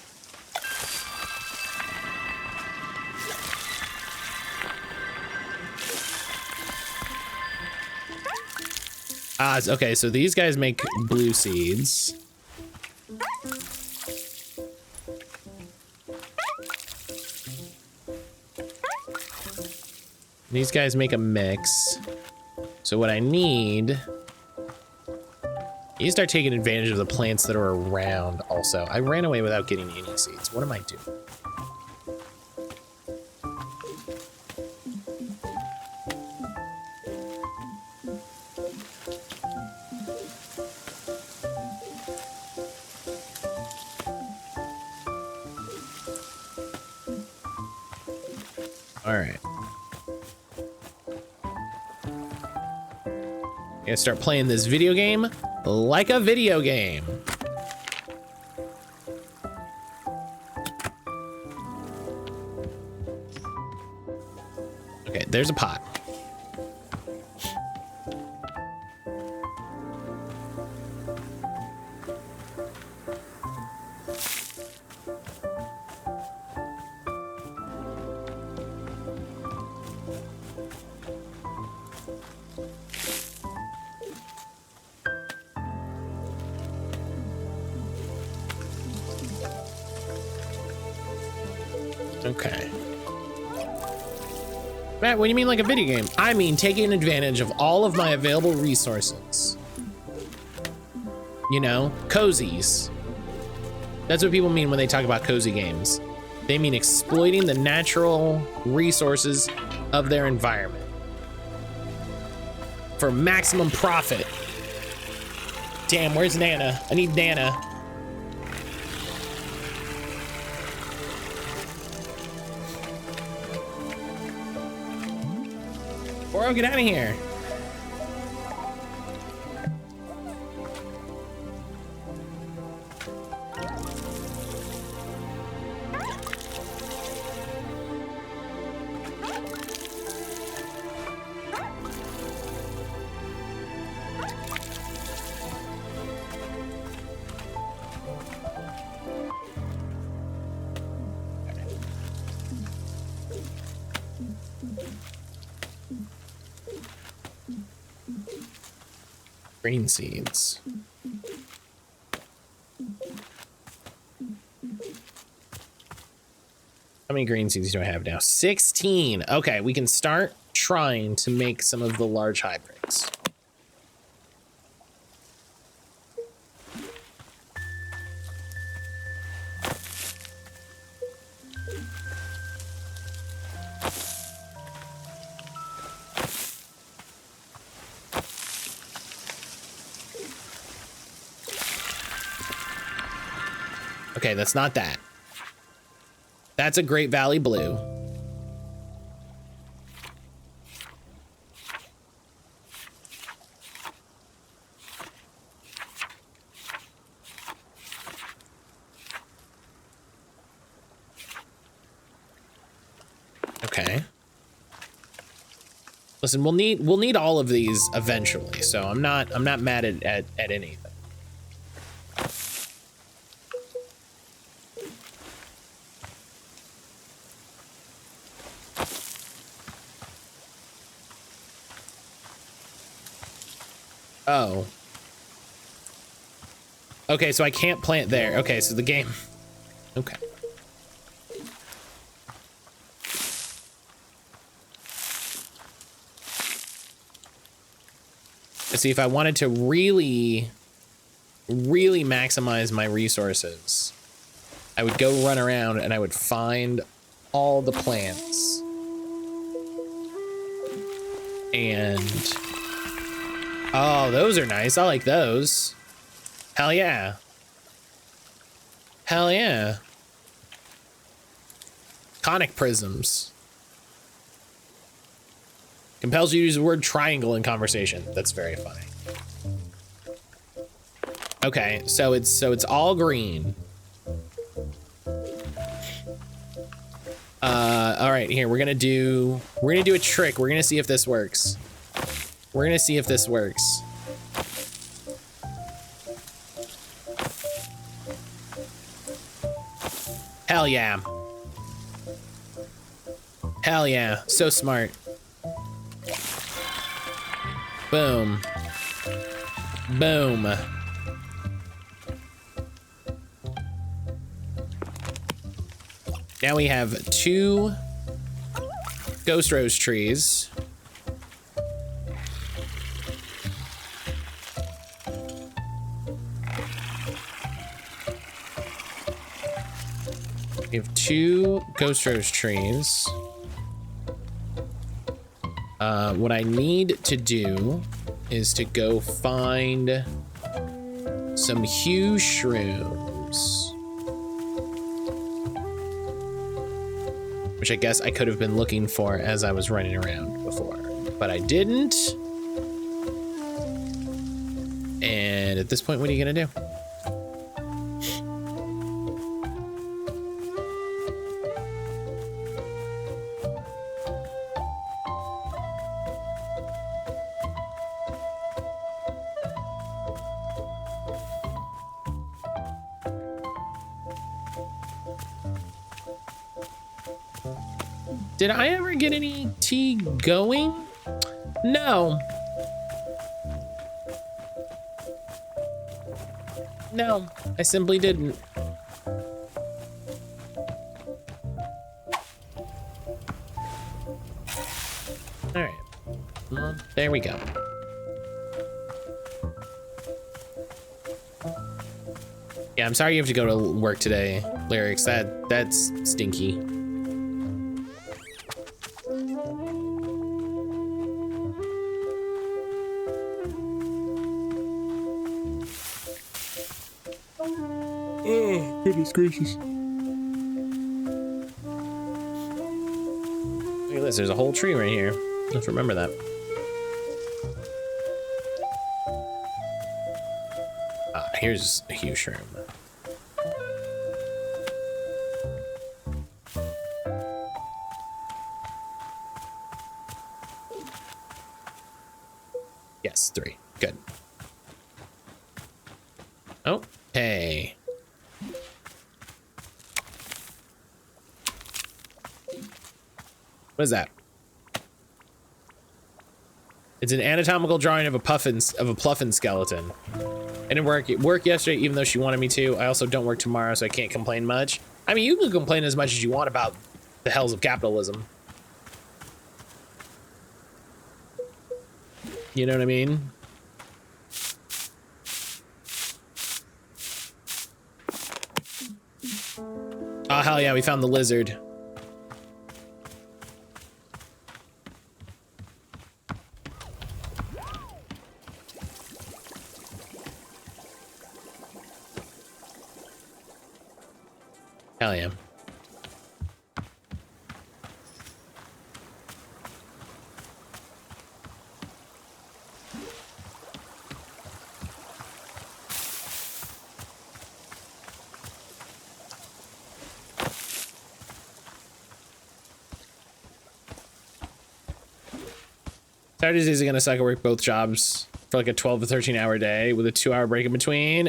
Okay, so these guys make blue seeds. These guys make a mix. So what I need, you start taking advantage of the plants that are around also. I ran away without getting any seeds. What am I doing? All right. Gonna start playing this video game like a video game. Okay, there's a pot. Okay. Matt, what do you mean like a video game? I mean taking advantage of all of my available resources. You know, cozies. That's what people mean when they talk about cozy games. They mean exploiting the natural resources of their environment for maximum profit. Damn, where's Nana? I need Nana. Bro, get out of here. Green seeds. How many green seeds do I have now? 16. Okay, we can start trying to make some of the large hybrids. Okay, that's not that. That's a Great Valley Blue. Okay. Listen, we'll need all of these eventually, so I'm not mad at anything. Oh. Okay, so I can't plant there. Okay, so the game. Okay. Let's see, if I wanted to really maximize my resources, I would go run around and I would find all the plants. And oh, those are nice. I like those. Hell yeah. Hell yeah. Conic prisms. Compels you to use the word triangle in conversation. That's very funny. Okay, so it's all green. All right, here we're gonna do a trick. We're gonna see if this works. We're gonna see if this works. Hell yeah. Hell yeah. So smart. Boom. Boom. Now we have 2 ghost rose trees. We have 2 ghost rose trees. What I need to do is to go find some hue shrooms, which I guess I could have been looking for as I was running around before, but I didn't. And at this point, what are you gonna do? Did I ever get any tea going? No. No, I simply didn't. All right. Well, there we go. Yeah, I'm sorry you have to go to work today, Lyrics. That's stinky. Oh, goodness gracious. Look at this, there's a whole tree right here. Let's remember that. Ah, here's a huge shroom. Yes, 3. Good. Oh, hey. What is that? It's an anatomical drawing of a Pluffin skeleton. I didn't work yesterday, even though she wanted me to. I also don't work tomorrow, so I can't complain much. I mean, you can complain as much as you want about the hells of capitalism. You know what I mean? Oh, hell yeah, we found the lizard. Hell yeah. Saturdays are gonna suck. I work both jobs for like a 12 to 13 hour day with a 2-hour break in between.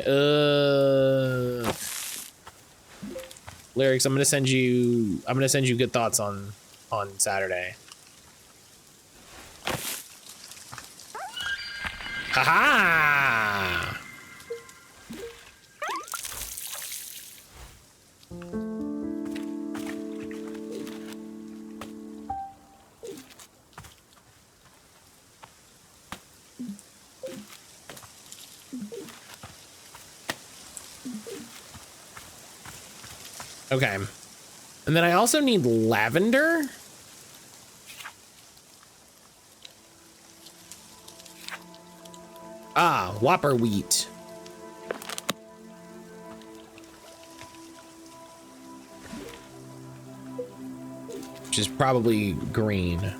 Lyrics, I'm gonna send you good thoughts on Saturday. Haha! Okay. And then I also need lavender. Ah, whopper wheat. Which is probably green.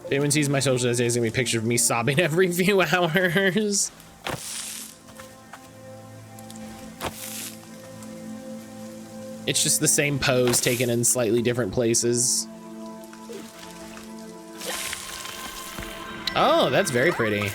If anyone sees my social essays, it's gonna be pictures of me sobbing every few hours. It's just the same pose taken in slightly different places. Oh, that's very pretty.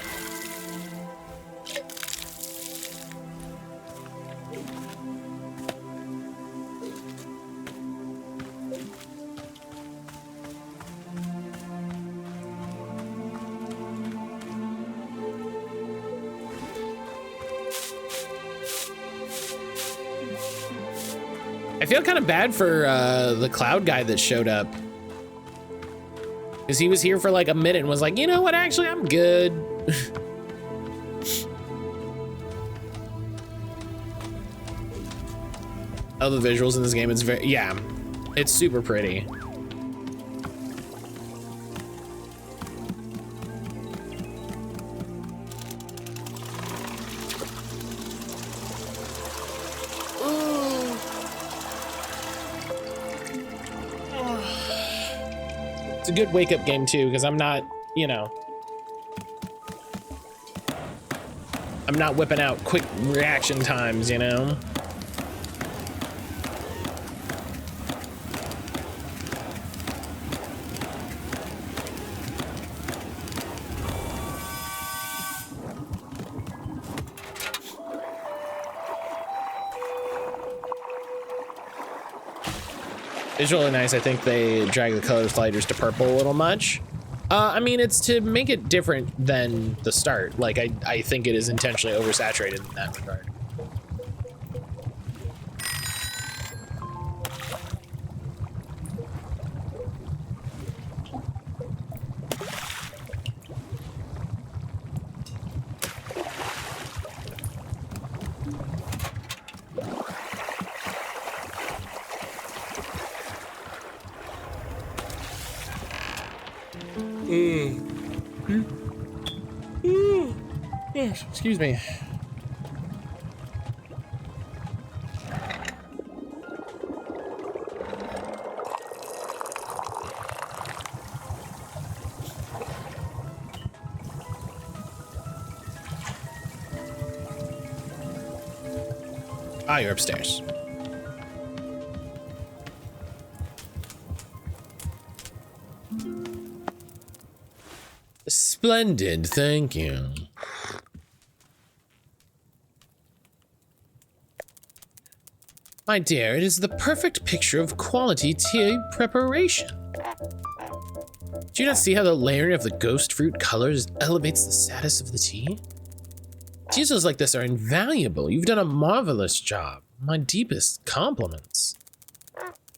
I feel kind of bad for the cloud guy that showed up. Because he was here for like a minute and was like, you know what, actually, I'm good. Oh, the visuals in this game, it's very, yeah, it's super pretty. It's a good wake-up game too, because I'm not, you know, I'm not whipping out quick reaction times, you know? It's really nice. I think they drag the color sliders to purple a little much. I mean, it's to make it different than the start. Like, I think it is intentionally oversaturated in that regard. Yes, excuse me. Ah, you're upstairs. Splendid, thank you. My dear, it is the perfect picture of quality tea preparation. Do you not see how the layering of the ghost fruit colors elevates the status of the tea? Teas like this are invaluable. You've done a marvelous job. My deepest compliments.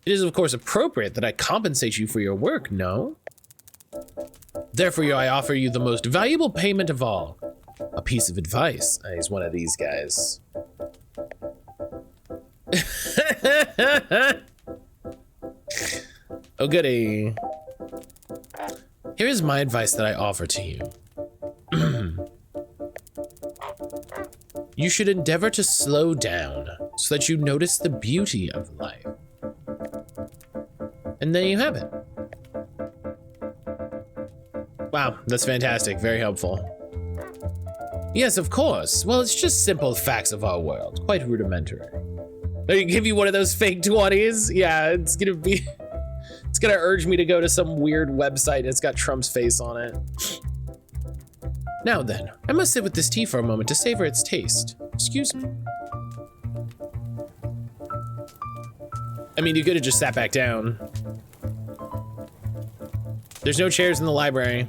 It is, of course, appropriate that I compensate you for your work, no? Therefore, I offer you the most valuable payment of all. A piece of advice. He's one of these guys. Oh, goody. Here is my advice that I offer to you. You should endeavor to slow down so that you notice the beauty of life. And there you have it. Wow, that's fantastic. Very helpful. Yes, of course. Well, it's just simple facts of our world. Quite rudimentary. They give you one of those fake 20s? Yeah, it's gonna be... It's gonna urge me to go to some weird website. It's got Trump's face on it. Now then, I must sit with this tea for a moment to savor its taste. Excuse me. I mean, you could have just sat back down. There's no chairs in the library.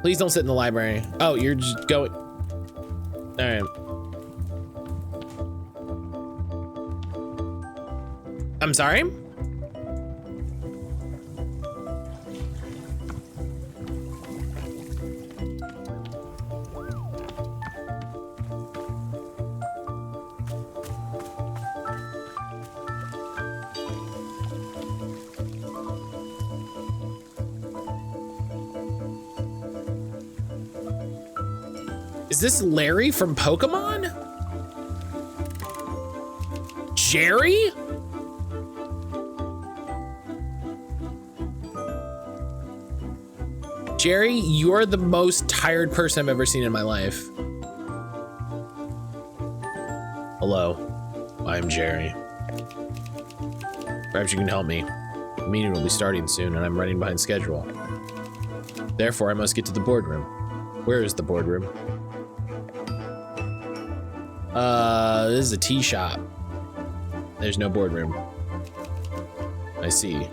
Please don't sit in the library. Oh, you're just going. All right. I'm sorry? Is this Larry from Pokemon? Jerry? Jerry, you're the most tired person I've ever seen in my life. Hello, I'm Jerry. Perhaps you can help me. The meeting will be starting soon and I'm running behind schedule. Therefore, I must get to the boardroom. Where is the boardroom? This is a tea shop. There's no boardroom. I see.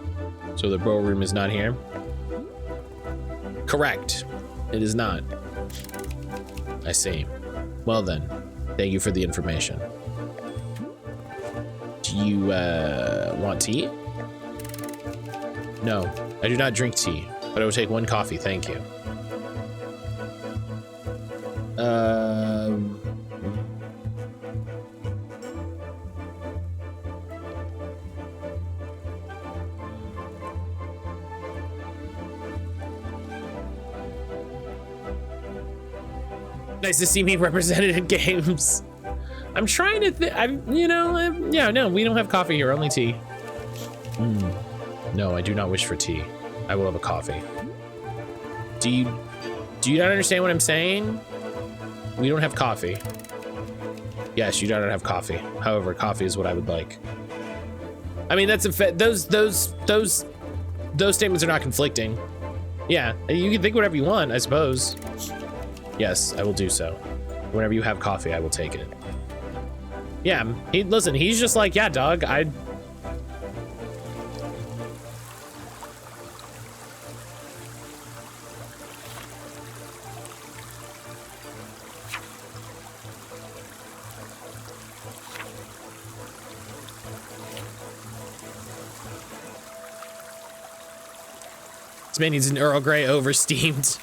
So the boardroom is not here? Correct. It is not. I see. Well then, thank you for the information. Do you, want tea? No, I do not drink tea, but I will take one coffee, thank you. Nice to see me represented in games. I'm trying to yeah, no, we don't have coffee here, only tea. No, I do not wish for tea. I will have a coffee. Do you not understand what I'm saying? We don't have coffee. Yes, you do not have coffee. However, coffee is what I would like. I mean, that's those statements are not conflicting. Yeah, you can think whatever you want, I suppose. Yes, I will do so. Whenever you have coffee, I will take it. Yeah, listen, he's just like, yeah, dog, This man needs an Earl Grey oversteamed.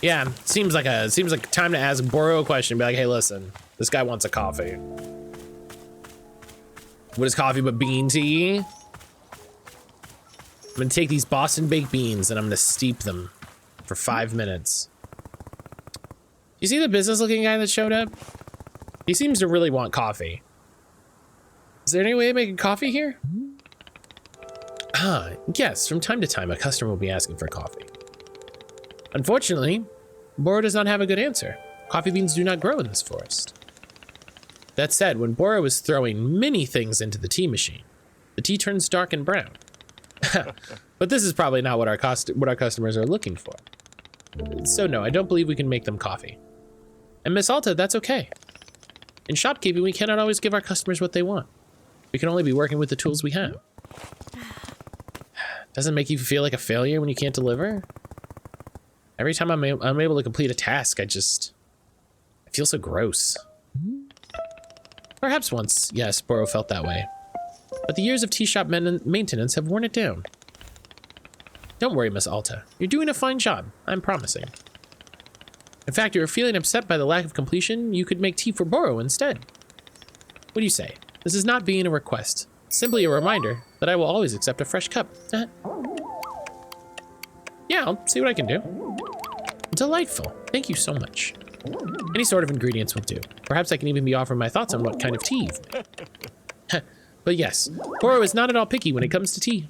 Yeah, seems like time to ask Boro a question. Be like, hey, listen, this guy wants a coffee. What is coffee but bean tea? I'm gonna take these Boston baked beans and I'm gonna steep them for 5 minutes. You see the business-looking guy that showed up? He seems to really want coffee. Is there any way of making coffee here? Ah, yes, from time to time, a customer will be asking for coffee. Unfortunately, Boro does not have a good answer. Coffee beans do not grow in this forest. That said, when Boro is throwing many things into the tea machine, the tea turns dark and brown. But this is probably not what our customers are looking for. So no, I don't believe we can make them coffee. And Miss Alta, that's okay. In shopkeeping, we cannot always give our customers what they want. We can only be working with the tools we have. Doesn't make you feel like a failure when you can't deliver? Every time I'm able to complete a task, I feel so gross. Perhaps once, yes, Boro felt that way. But the years of tea shop maintenance have worn it down. Don't worry, Miss Alta. You're doing a fine job, I'm promising. In fact, you're feeling upset by the lack of completion. You could make tea for Boro instead. What do you say? This is not being a request. Simply a reminder that I will always accept a fresh cup. Yeah, I'll see what I can do. Delightful. Thank you so much. Any sort of ingredients will do. Perhaps I can even be offering my thoughts on what kind of tea. But yes, Boro is not at all picky when it comes to tea.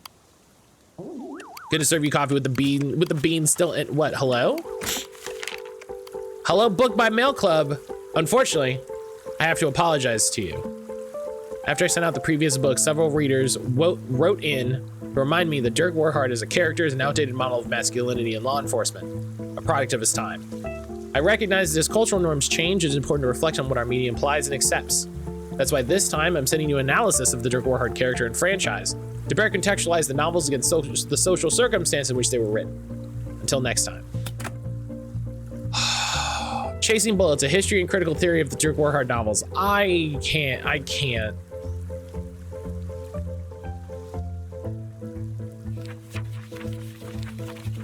Gonna serve you coffee with the bean still in what? Hello? Hello, Book by Mail Club. Unfortunately, I have to apologize to you. After I sent out the previous book, several readers wrote in to remind me that Dirk Warhart as a character is an outdated model of masculinity in law enforcement, a product of his time. I recognize that as cultural norms change, it is important to reflect on what our media implies and accepts. That's why this time I'm sending you an analysis of the Dirk Warhart character and franchise to better contextualize the novels against the social circumstance in which they were written. Until next time. Chasing Bullets, a history and critical theory of the Dirk Warhart novels. I can't.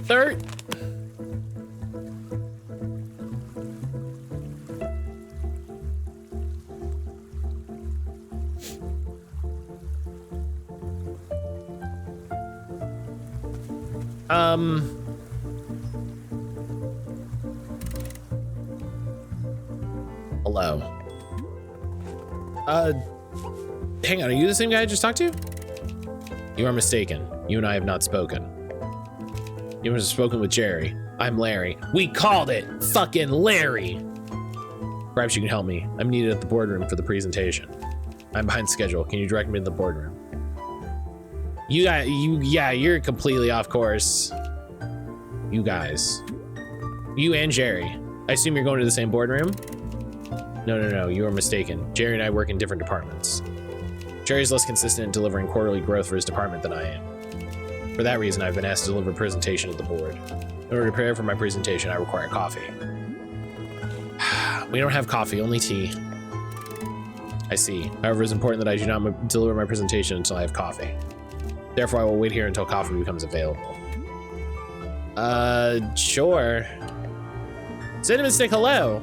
Third. Hello. Hang on, are you the same guy I just talked to? You are mistaken. You and I have not spoken. You must have spoken with Jerry. I'm Larry. We called it fucking Larry. Perhaps you can help me. I'm needed at the boardroom for the presentation. I'm behind schedule. Can you direct me to the boardroom? Yeah, you're completely off course. You guys. You and Jerry. I assume you're going to the same boardroom? No, you are mistaken. Jerry and I work in different departments. Jerry's less consistent in delivering quarterly growth for his department than I am. For that reason, I've been asked to deliver a presentation at the board. In order to prepare for my presentation, I require coffee. We don't have coffee, only tea. I see. However, it's important that I do not deliver my presentation until I have coffee. Therefore, I will wait here until coffee becomes available. Sure. Cinnamon Stick, hello.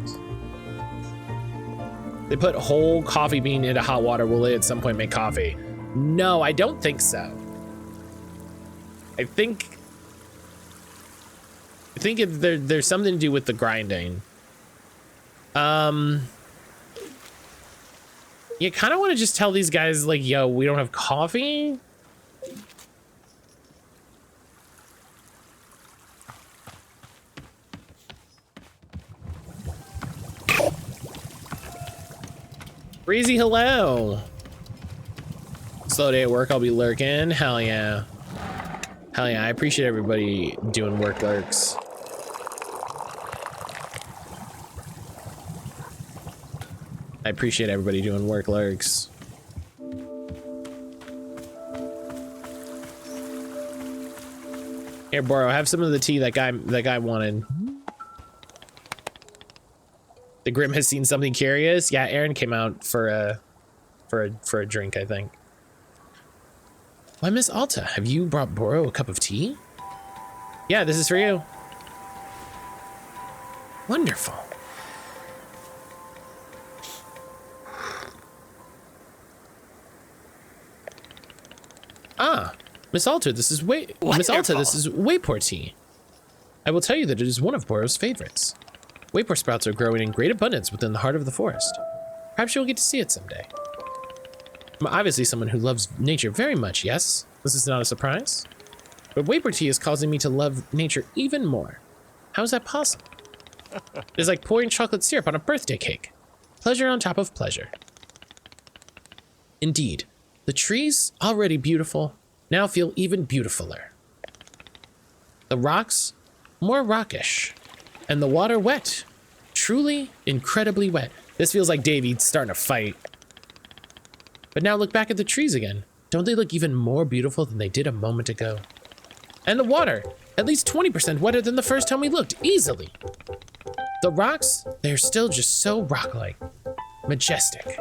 They put whole coffee bean into hot water. Will it at some point make coffee? No, I don't think so. I think there's something to do with the grinding. You kind of want to just tell these guys like, yo, we don't have coffee. Breezy, hello. Slow day at work, I'll be lurking. Hell yeah. Hell yeah, I appreciate everybody doing work lurks. I appreciate everybody doing work lurks. Here, Boro, have some of the tea that guy wanted. The Grim has seen something curious. Yeah, Aaron came out for a drink, I think. Why, Miss Alta, have you brought Boro a cup of tea? Yeah, this is for you. Wonderful. Ah, Miss Alta, this is Waypor tea. I will tell you that it is one of Boro's favorites. Waypor sprouts are growing in great abundance within the heart of the forest. Perhaps you'll get to see it someday. I'm obviously someone who loves nature very much, yes? This is not a surprise. But Waypor tea is causing me to love nature even more. How is that possible? It is like pouring chocolate syrup on a birthday cake. Pleasure on top of pleasure. Indeed, the trees, already beautiful, now feel even beautifuler. The rocks, more rockish, and the water wet, truly incredibly wet. This feels like Davy starting a fight. But now look back at the trees again. Don't they look even more beautiful than they did a moment ago? And the water, at least 20% wetter than the first time we looked, easily. The rocks, they're still just so rock-like, majestic.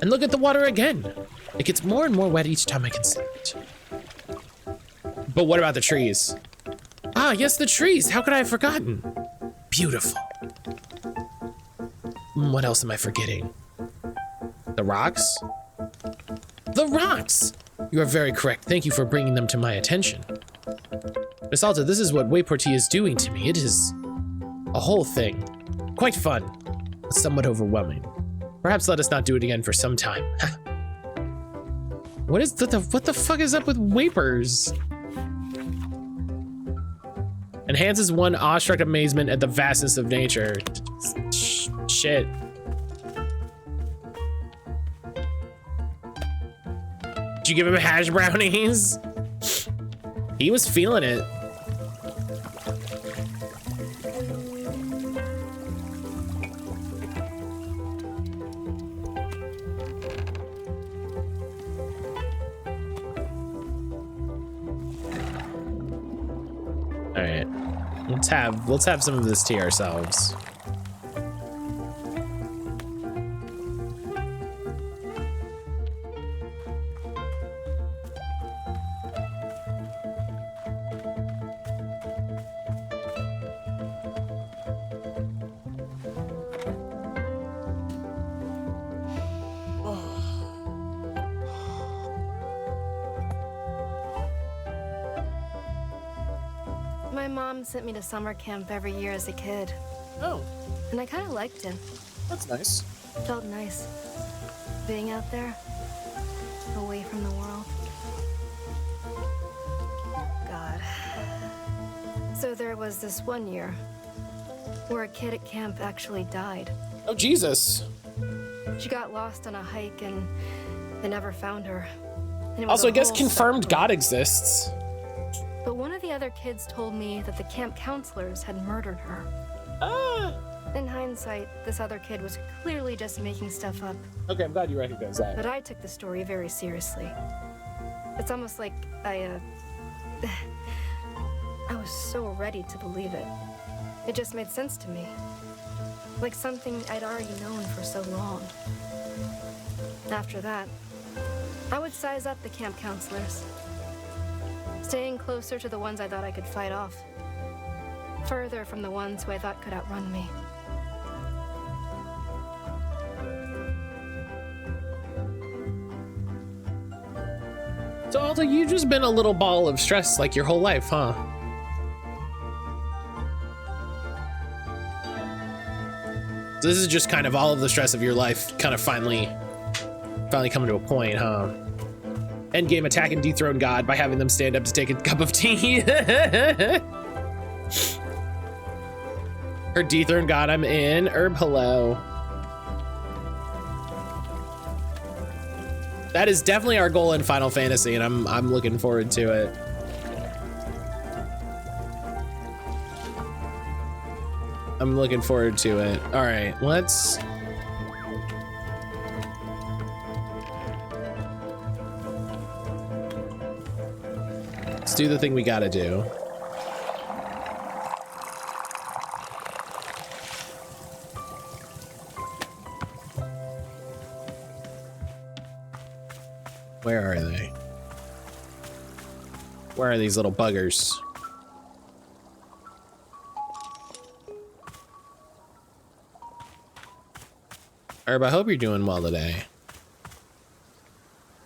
And look at the water again. It gets more and more wet each time I consider it. But what about the trees? Ah, yes, the trees. How could I have forgotten? Beautiful. What else am I forgetting? The rocks? The rocks! You are very correct. Thank you for bringing them to my attention. Basalta, this is what Wayporti is doing to me. It is a whole thing. Quite fun, but somewhat overwhelming. Perhaps let us not do it again for some time. What the fuck is up with Wapers? Enhances one awestruck amazement at the vastness of nature. Shit. Did you give him hash brownies? He was feeling it. All right, let's have some of this tea ourselves. My mom sent me to summer camp every year as a kid. Oh, And I kind of liked it. that's nice. Felt nice. Being out there, away from the world. God. So there was this one year where a kid at camp actually died. Oh, Jesus. She got lost on a hike and they never found her. And it was Also, a I guess whole confirmed spectacle. God exists. But one of the other kids told me that the camp counselors had murdered her. Ah. In hindsight, this other kid was clearly just making stuff up. Okay, I'm glad you recognize that. But I took the story very seriously. It's almost like I was so ready to believe it. It just made sense to me. Like something I'd already known for so long. After that, I would size up the camp counselors. Staying closer to the ones I thought I could fight off. Further from the ones who I thought could outrun me. So, Alta, you've just been a little ball of stress like your whole life, huh? So this is just kind of all of the stress of your life kind of finally coming to a point, huh? Endgame attack and dethrone God by having them stand up to take a cup of tea. Her dethrone God, I'm in. Herb, hello. That is definitely our goal in Final Fantasy, and I'm looking forward to it. I'm looking forward to it. All right, let's do the thing we gotta do. Where are they? Where are these little buggers? Herb, I hope you're doing well today.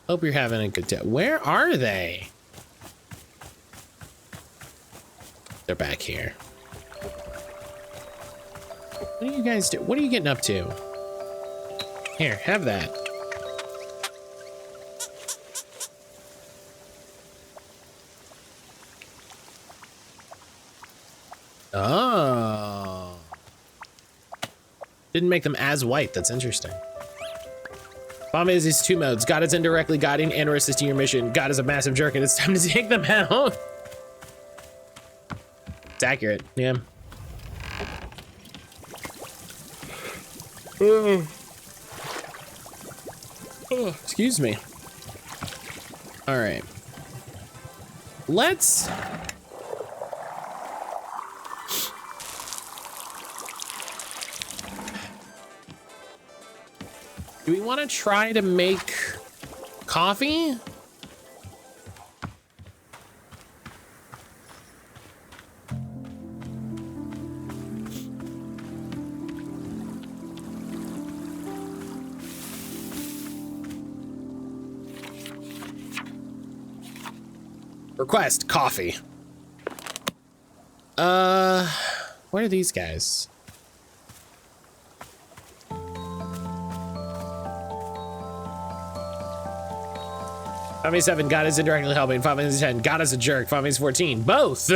Hope you're having a good day. Where are they? They're back here. What are you guys doing? What are you getting up to? Here, have that. Oh. Didn't make them as white. That's interesting. Bomb is these 2 modes. God is indirectly guiding and or assisting your mission. God is a massive jerk and it's time to take them out. It's accurate, yeah. Oh, excuse me. All right. Let's... Do we want to try to make coffee? Request coffee. What are these guys? Five minutes 7, God is indirectly helping. 5 minutes 10, God is a jerk. 5 minutes 14, both.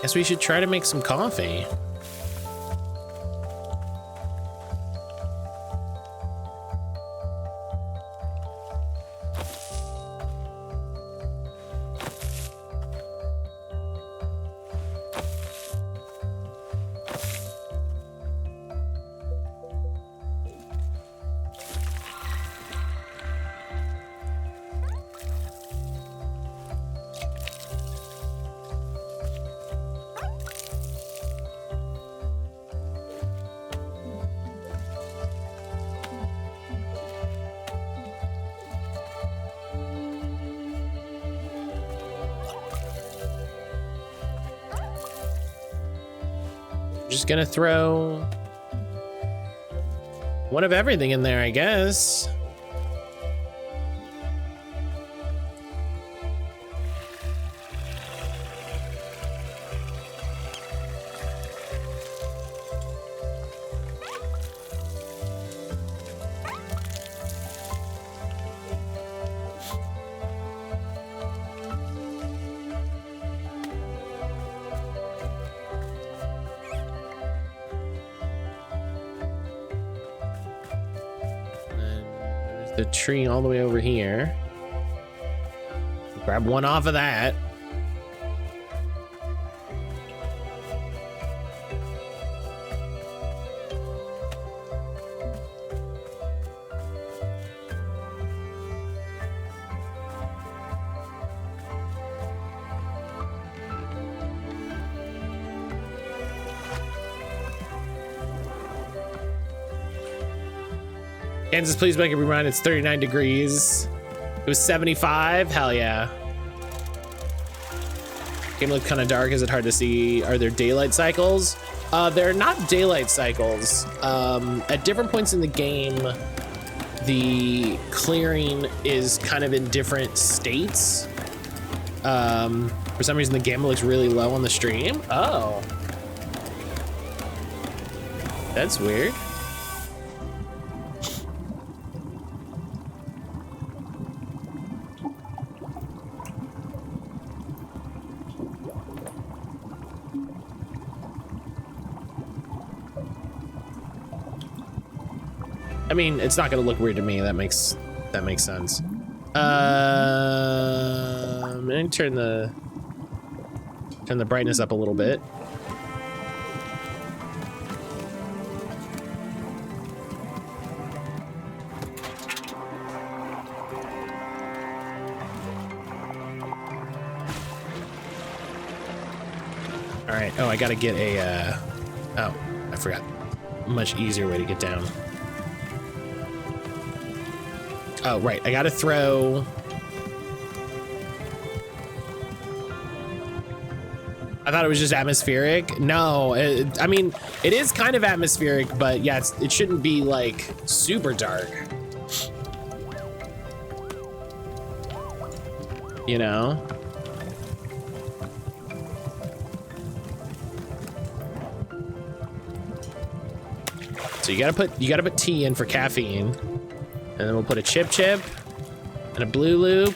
Guess we should try to make some coffee. Just gonna throw one of everything in there, I guess. The tree all the way over here. Grab one off of that. Kansas, please make it remind it's 39 degrees. It was 75. Hell yeah. Game looked kind of dark. Is it hard to see? Are there daylight cycles? They're not daylight cycles. At different points in the game, the clearing is kind of in different states. For some reason, the gamma looks really low on the stream. Oh. That's weird. I mean, it's not gonna look weird to me. That makes sense. I'm gonna turn the brightness up a little bit. All right. Oh, I gotta get a. Oh, I forgot. Much easier way to get down. Oh, right. I gotta throw I thought it was just atmospheric. No, I mean, it is kind of atmospheric, but yeah, it shouldn't be like super dark. You know? So you gotta put tea in for caffeine. And then we'll put a chip and a blue loop.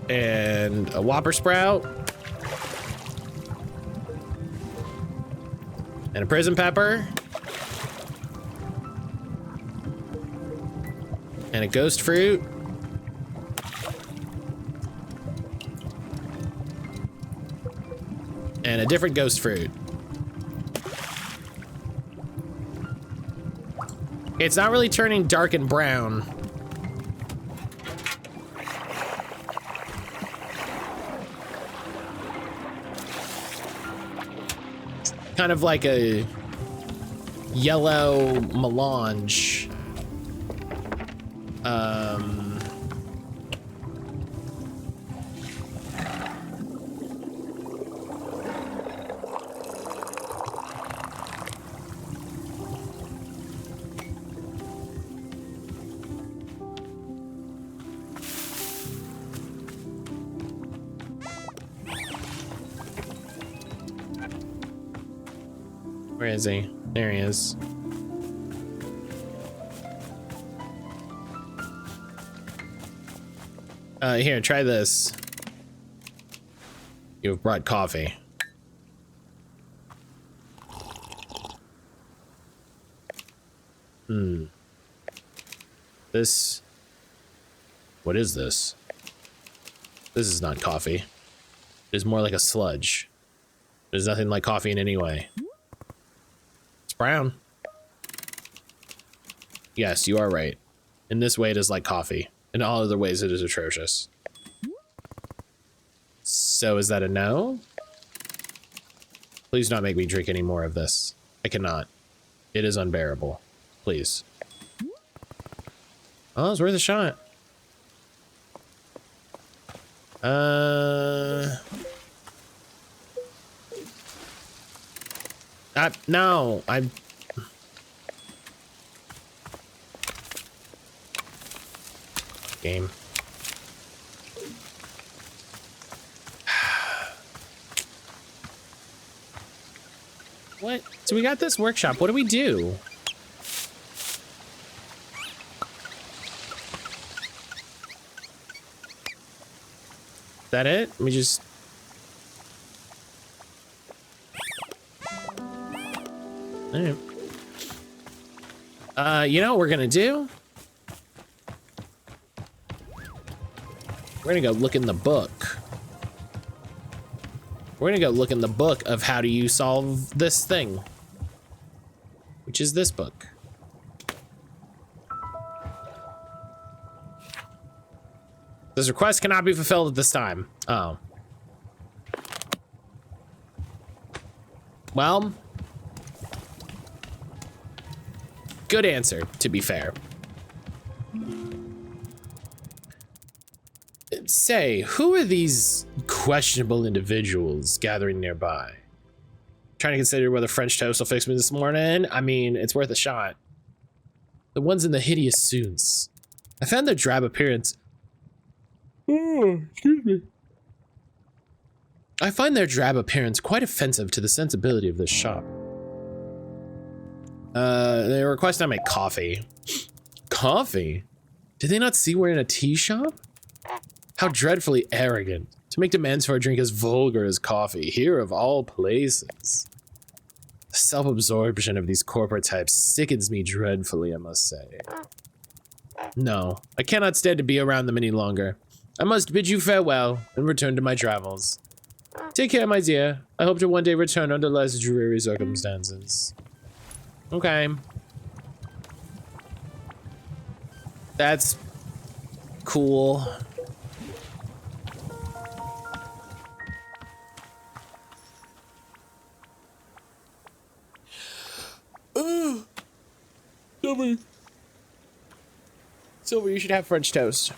And a Whopper Sprout. And a Prison Pepper. And a Ghost Fruit. And a different Ghost Fruit. It's not really turning dark and brown. Kind of like a yellow melange. Where is he? There he is. Here, try this. You've brought coffee. This... What is this? This is not coffee. It is more like a sludge. There's nothing like coffee in any way. It's brown. Yes, you are right. In this way, it is like coffee. In all other ways, it is atrocious. So is that a no? Please not make me drink any more of this. I cannot. It is unbearable. Please. Oh, it's worth a shot. No, game. What? So we got this workshop. What do we do? Is that it? We just... All right. You know what we're gonna do? We're gonna go look in the book. We're gonna go look in the book of how do you solve this thing, which is this book. This request cannot be fulfilled at this time. Oh. Well, good answer, to be fair. Say, who are these questionable individuals gathering nearby? Trying to consider whether French toast will fix me this morning. I mean, it's worth a shot. The ones in the hideous suits. I found their drab appearance. Oh, excuse me. I find their drab appearance quite offensive to the sensibility of this shop. They request I make coffee. Coffee? Did they not see we're in a tea shop? How dreadfully arrogant. To make demands for a drink as vulgar as coffee, here of all places. The self-absorption of these corporate types sickens me dreadfully, I must say. No, I cannot stand to be around them any longer. I must bid you farewell and return to my travels. Take care, my dear. I hope to one day return under less dreary circumstances. Okay. That's cool. Silver, you should have French toast.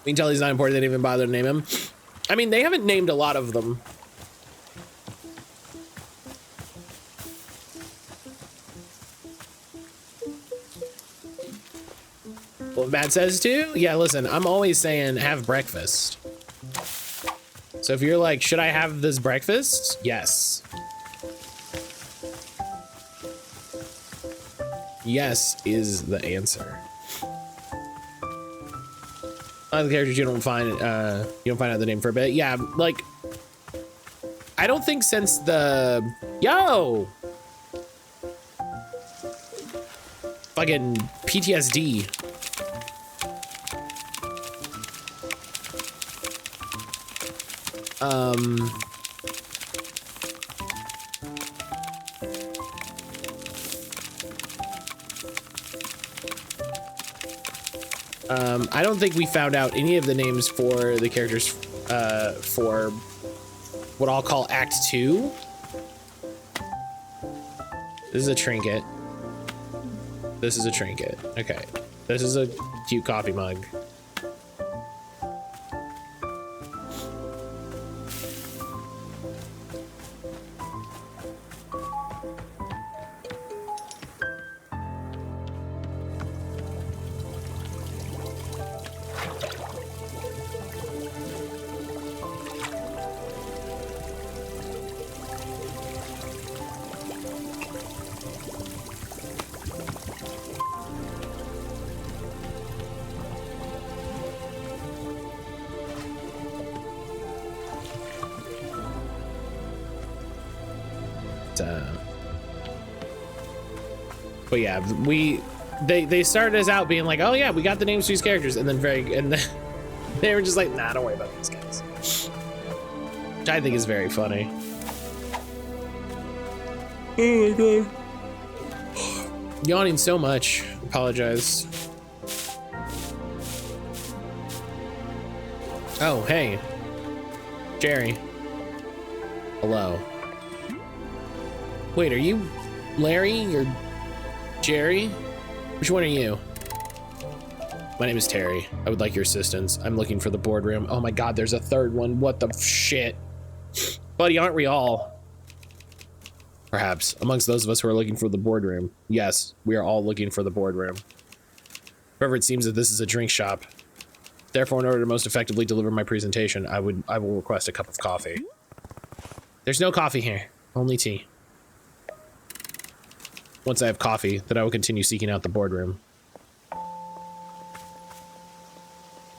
We can tell he's not important. They didn't even bother to name him. I mean, they haven't named a lot of them. Well, Matt says too? Yeah, listen, I'm always saying have breakfast. So if you're like, should I have this breakfast? Yes. Yes is the answer. The characters you don't find out the name for a bit. Yeah, like I don't think since the fucking PTSD. I don't think we found out any of the names for the characters for what I'll call Act 2. This is a trinket. This is a trinket. Okay. This is a cute coffee mug. But yeah, they started us out being like, oh yeah, we got the names for these characters, and then they were just like, nah, don't worry about these guys, which I think is very funny. Oh my god, yawning so much. Apologize. Oh hey, Jerry. Hello. Wait, are you Larry or Jerry? Which one are you? My name is Terry. I would like your assistance. I'm looking for the boardroom. Oh my god, there's a third one. What the shit? Buddy, aren't we all? Perhaps. Amongst those of us who are looking for the boardroom. Yes, we are all looking for the boardroom. However, it seems that this is a drink shop. Therefore, in order to most effectively deliver my presentation, I will request a cup of coffee. There's no coffee here. Only tea. Once I have coffee, then I will continue seeking out the boardroom.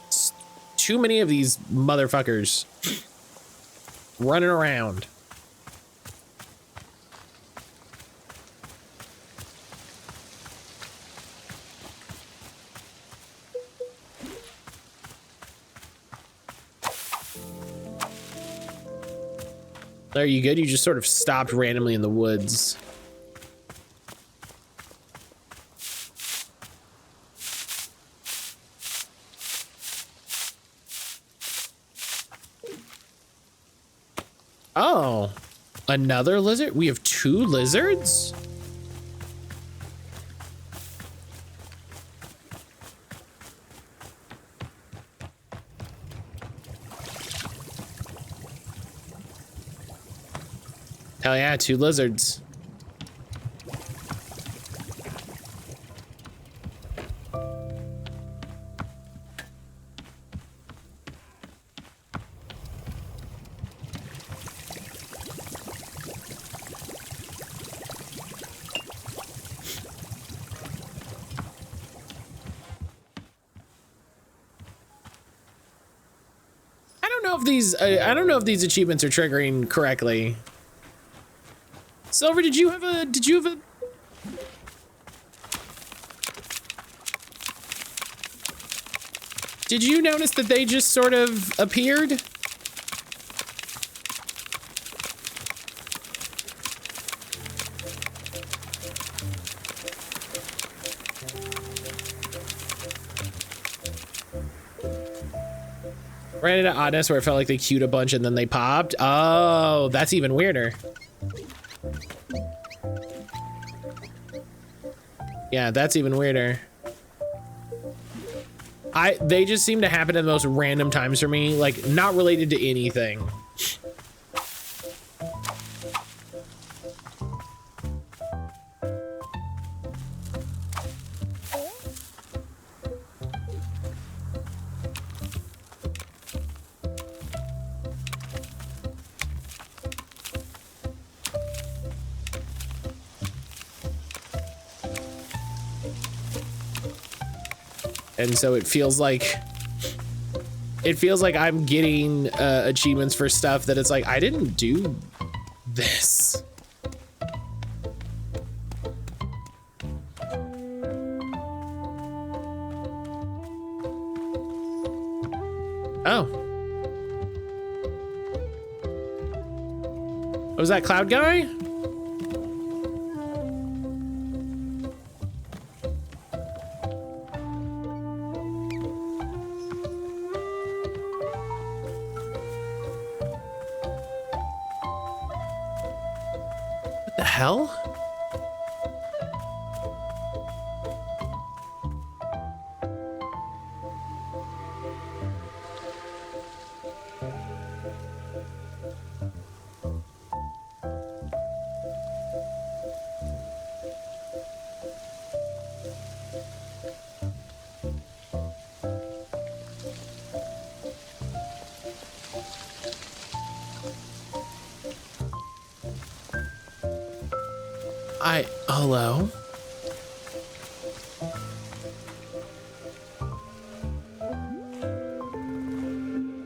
It's too many of these motherfuckers running around. Are you good? You just sort of stopped randomly in the woods. Oh, another lizard? We have 2 lizards? Hell yeah, 2 lizards. I don't know if these achievements are triggering correctly. Silver, did you have a Did you notice that they just sort of appeared? Ran into oddness where it felt like they queued a bunch and then they popped. Oh, that's even weirder. Yeah, that's even weirder. They just seem to happen at the most random times for me, like not related to anything. And so it feels like I'm getting achievements for stuff that it's like, I didn't do this. Oh. Was that Cloud guy? Hell? Hello?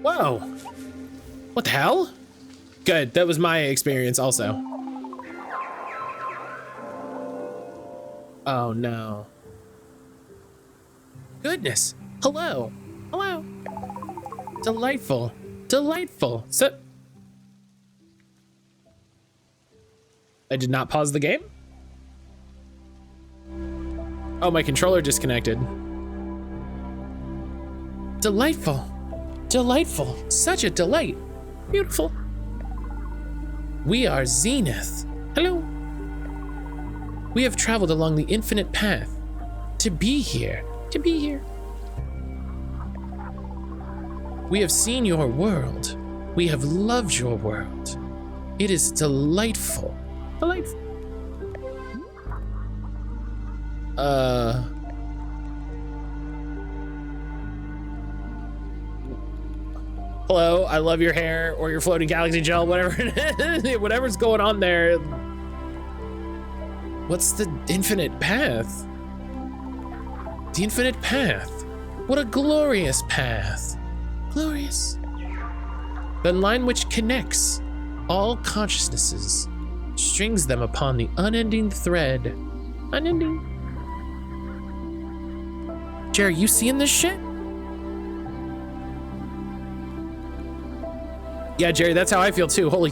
Whoa. What the hell? Good, that was my experience also. Oh no. Goodness. Hello. Hello. Delightful. Delightful. So I did not pause the game? Oh, my controller disconnected. Delightful. Delightful. Such a delight. Beautiful. We are Zenith. Hello. We have traveled along the infinite path to be here. To be here. We have seen your world. We have loved your world. It is delightful. Delightful. Hello, I love your hair or your floating galaxy gel, whatever it is, whatever's going on there. What's the infinite path? The infinite path. What a glorious path. Glorious. The line which connects all consciousnesses, strings them upon the unending thread. Unending. Jerry, you seeing this shit? Yeah, Jerry, that's how I feel too. Holy.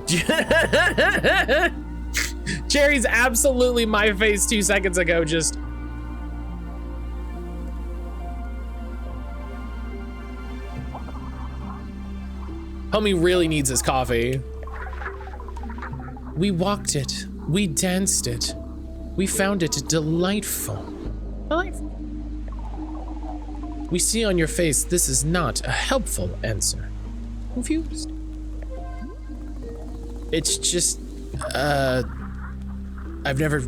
Jerry's absolutely my face 2 seconds ago, just. Homie really needs his coffee. We walked it. We danced it. We found it delightful. Delightful. We see on your face this is not a helpful answer. Confused. It's just, I've never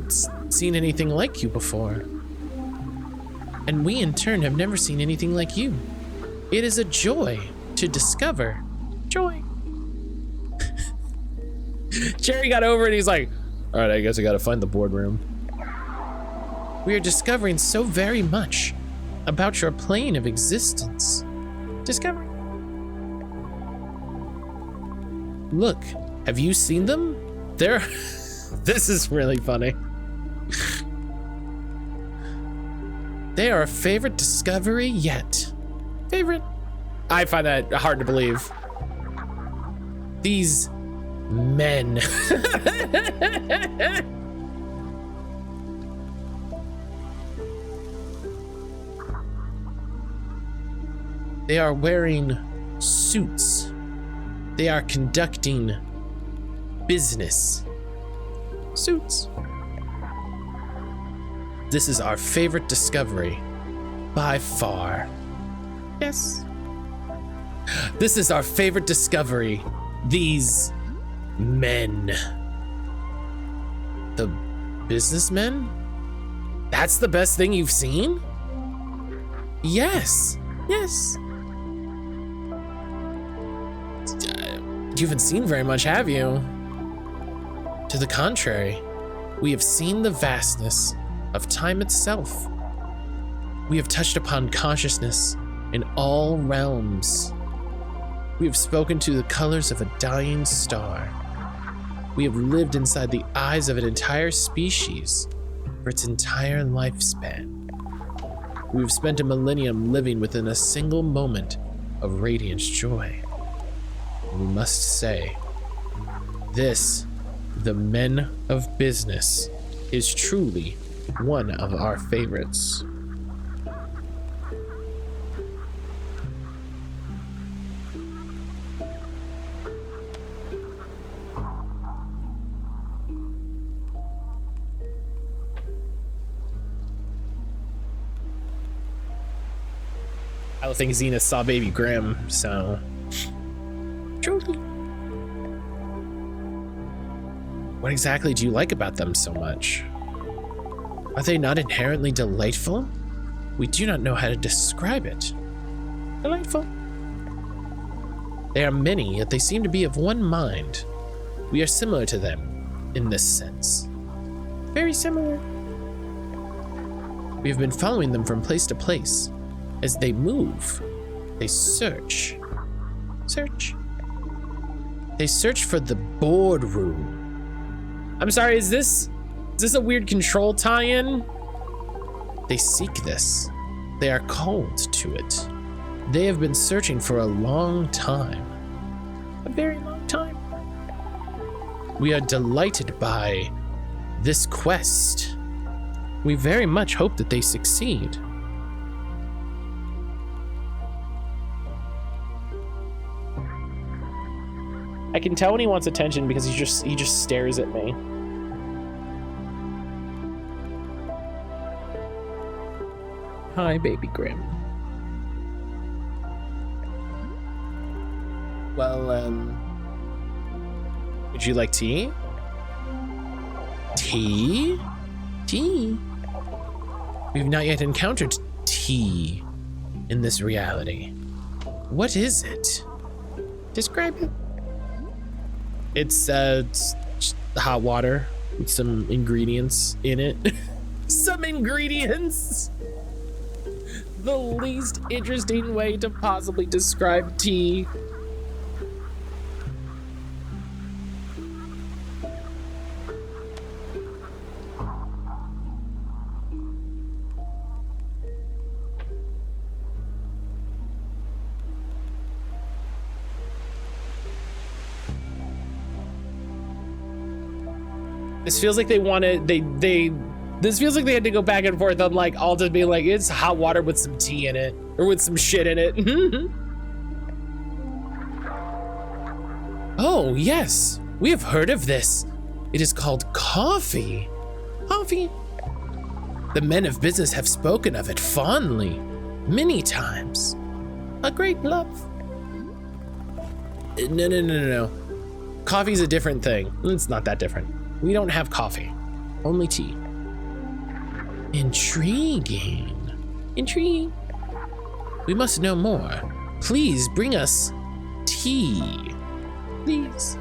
seen anything like you before. And we in turn have never seen anything like you. It is a joy to discover. Joy. Jerry got over it, he's like, all right, I guess I gotta find the boardroom. We are discovering so very much about your plane of existence. Discovery. Look, have you seen them? They're, this is really funny. They are a favorite discovery yet. Favorite? I find that hard to believe. These men. They are wearing suits. They are conducting business. Suits. This is our favorite discovery by far. Yes. This is our favorite discovery. These men. The businessmen? That's the best thing you've seen? Yes. Yes. You haven't seen very much, have you? To the contrary, we have seen the vastness of time itself. We have touched upon consciousness in all realms. We have spoken to the colors of a dying star. We have lived inside the eyes of an entire species for its entire lifespan. We have spent a millennium living within a single moment of radiant joy. And we must say, this, the men of business, is truly one of our favorites. I don't think Xena saw Baby Grimm, so... Truly. What exactly do you like about them so much? Are they not inherently delightful? We do not know how to describe it. Delightful. They are many, yet they seem to be of one mind. We are similar to them in this sense. Very similar. We have been following them from place to place. As they move, they search. Search. They search for the boardroom. I'm sorry, is this a weird Control tie-in? They seek this. They are called to it. They have been searching for a long time. A very long time. We are delighted by this quest. We very much hope that they succeed. I can tell when he wants attention because he just stares at me. Hi, Baby Grimm. Well, would you like tea? Tea? Tea? We've not yet encountered tea in this reality. What is it? Describe it. It's hot water with some ingredients in it. Some ingredients! The least interesting way to possibly describe tea. This feels like they wanted, this feels like they had to go back and forth on like, all just being like, it's hot water with some tea in it, or with some shit in it. Oh, yes, we have heard of this. It is called coffee. Coffee. The men of business have spoken of it fondly, many times. A great love. No. Coffee's a different thing. It's not that different. We don't have coffee, only tea. Intriguing. Intriguing. We must know more. Please bring us tea. Please.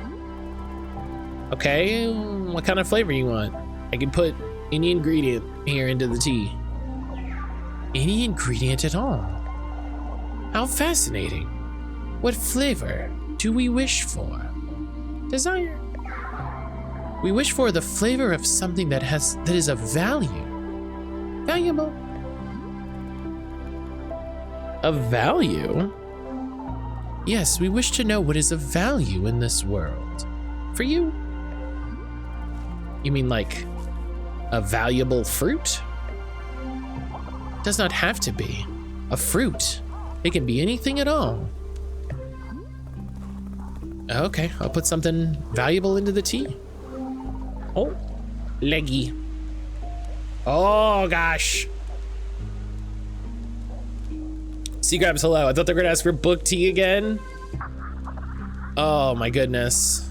Okay, what kind of flavor you want? I can put any ingredient here into the tea. Any ingredient at all? How fascinating. What flavor do we wish for? Desire. We wish for the flavor of something that is of value. Valuable. Of value? Yes, we wish to know what is of value in this world. For you? You mean like a valuable fruit? Does not have to be. A fruit. It can be anything at all. Okay, I'll put something valuable into the tea. Oh, leggy. Oh gosh. Grabs, hello. I thought they were gonna ask for book tea again. Oh my goodness.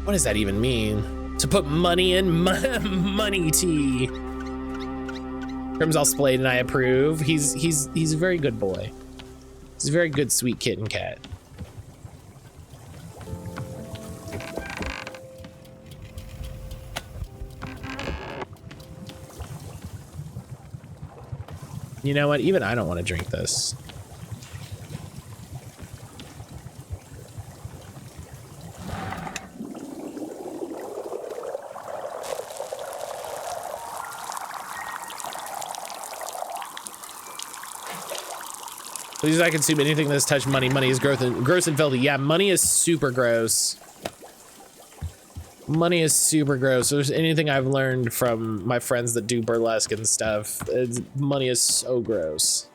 What does that even mean? To put money in money tea. Grim's all splayed and I approve. He's a very good boy. He's a very good sweet kitten cat. You know what? Even I don't want to drink this. Please do not consume anything that's touched money. Money is gross and filthy. Yeah, money is super gross. Money is super gross. If there's anything I've learned from my friends that do burlesque and stuff, money is so gross.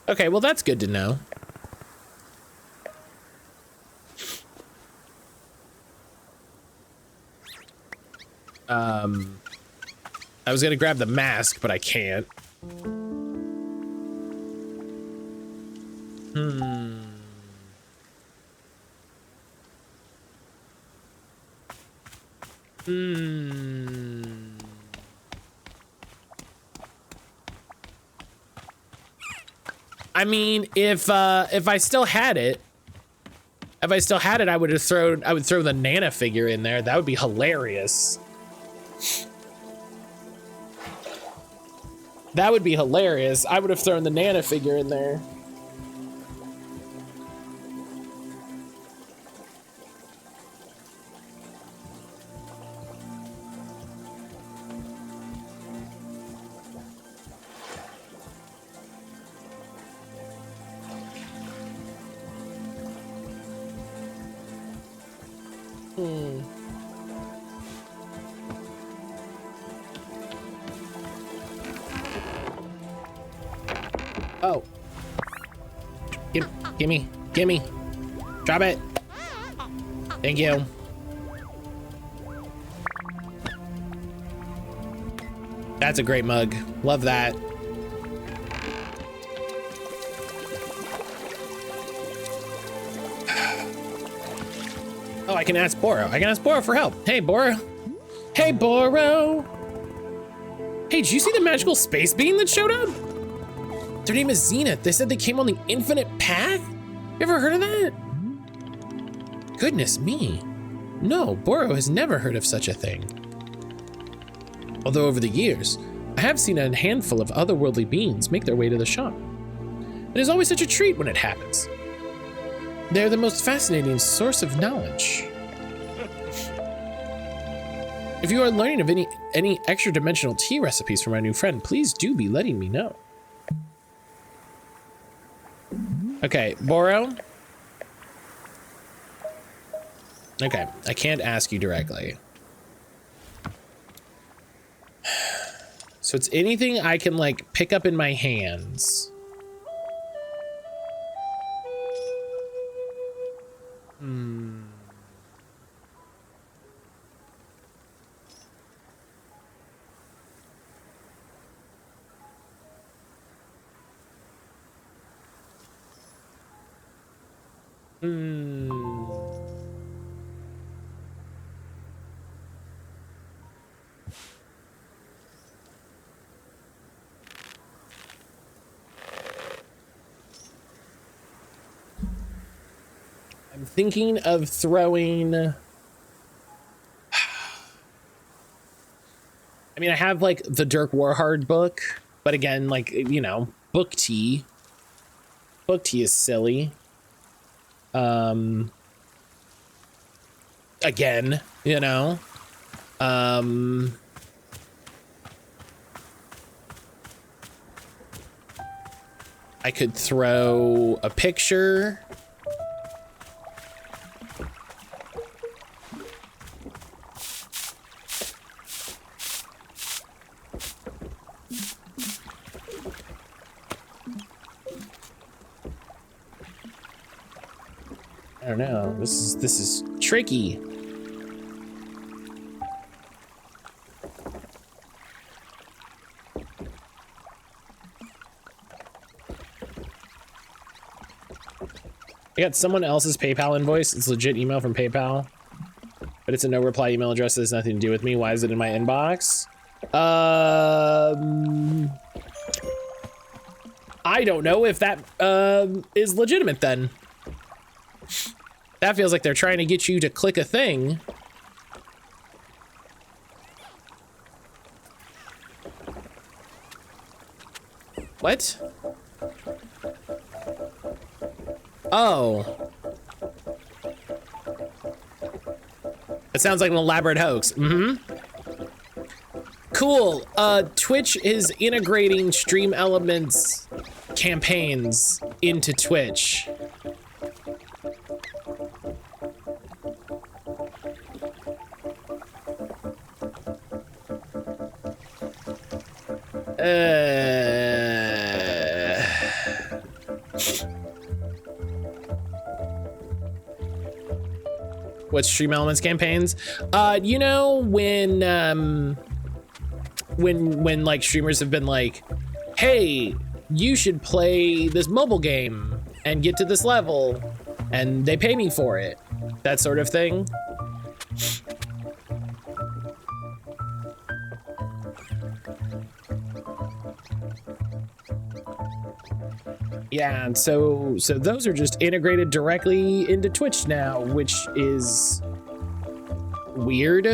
Okay, well, that's good to know. I was gonna grab the mask, but I can't. I mean, if I still had it, I would throw the Nana figure in there. That would be hilarious. That would be hilarious. I would have thrown the Nana figure in there. Oh. Gimme. Drop it. Thank you. That's a great mug. Love that. Oh, I can ask Boro. I can ask Boro for help. Hey, Boro. Hey, Boro. Hey, did you see the magical space being that showed up? Their name is Zenith. They said they came on the infinite path? You ever heard of that? Goodness me. No, Boro has never heard of such a thing. Although over the years, I have seen a handful of otherworldly beings make their way to the shop. It is always such a treat when it happens. They're the most fascinating source of knowledge. If you are learning of any extra dimensional tea recipes from our new friend, please do be letting me know. Okay, Boro. Okay, I can't ask you directly. So it's anything I can like pick up in my hands. I'm thinking of throwing... I mean, I have like the Dirk Warhard book, but again, like, you know, book tea. Book tea is silly. Again, you know, I could throw a picture. I don't know. This is tricky. I got someone else's PayPal invoice. It's legit email from PayPal, but it's a no reply email address that has nothing to do with me. Why is it in my inbox? I don't know if that is legitimate then. That feels like they're trying to get you to click a thing. What? Oh. It sounds like an elaborate hoax. Mm-hmm. Cool. Twitch is integrating Stream Elements campaigns into Twitch. What Stream Elements campaigns? You know when like streamers have been like, hey, you should play this mobile game and get to this level, and they pay me for it. That sort of thing. Yeah, and so those are just integrated directly into Twitch now, which is weird.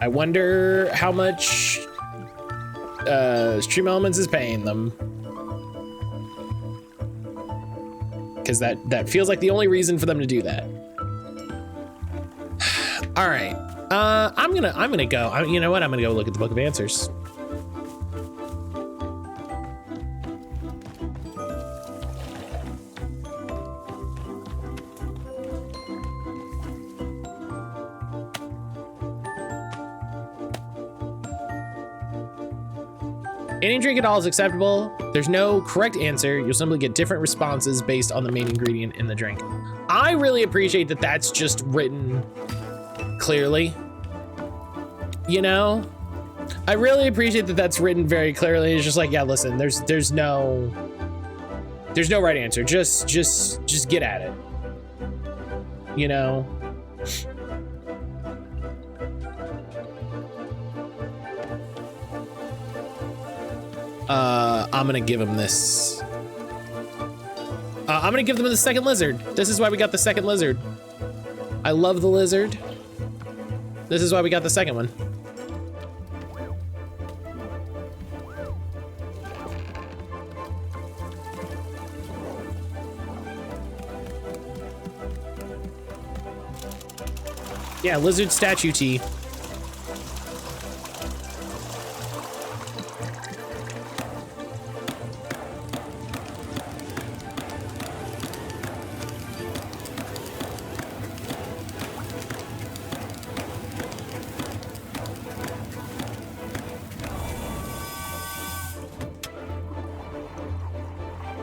I wonder how much Stream Elements is paying them. Because that feels like the only reason for them to do that. All right, I'm gonna go. You know what? I'm gonna go look at the Book of Answers. Any drink at all is acceptable. There's no correct answer. You'll simply get different responses based on the main ingredient in the drink. I really appreciate that that's just written clearly. You know? I really appreciate that that's written very clearly. It's just like, yeah, listen, there's no right answer. Just get at it. You know? I'm gonna give him this. I'm gonna give them the second lizard. This is why we got the second lizard. I love the lizard. This is why we got the second one. Yeah, lizard statue tea.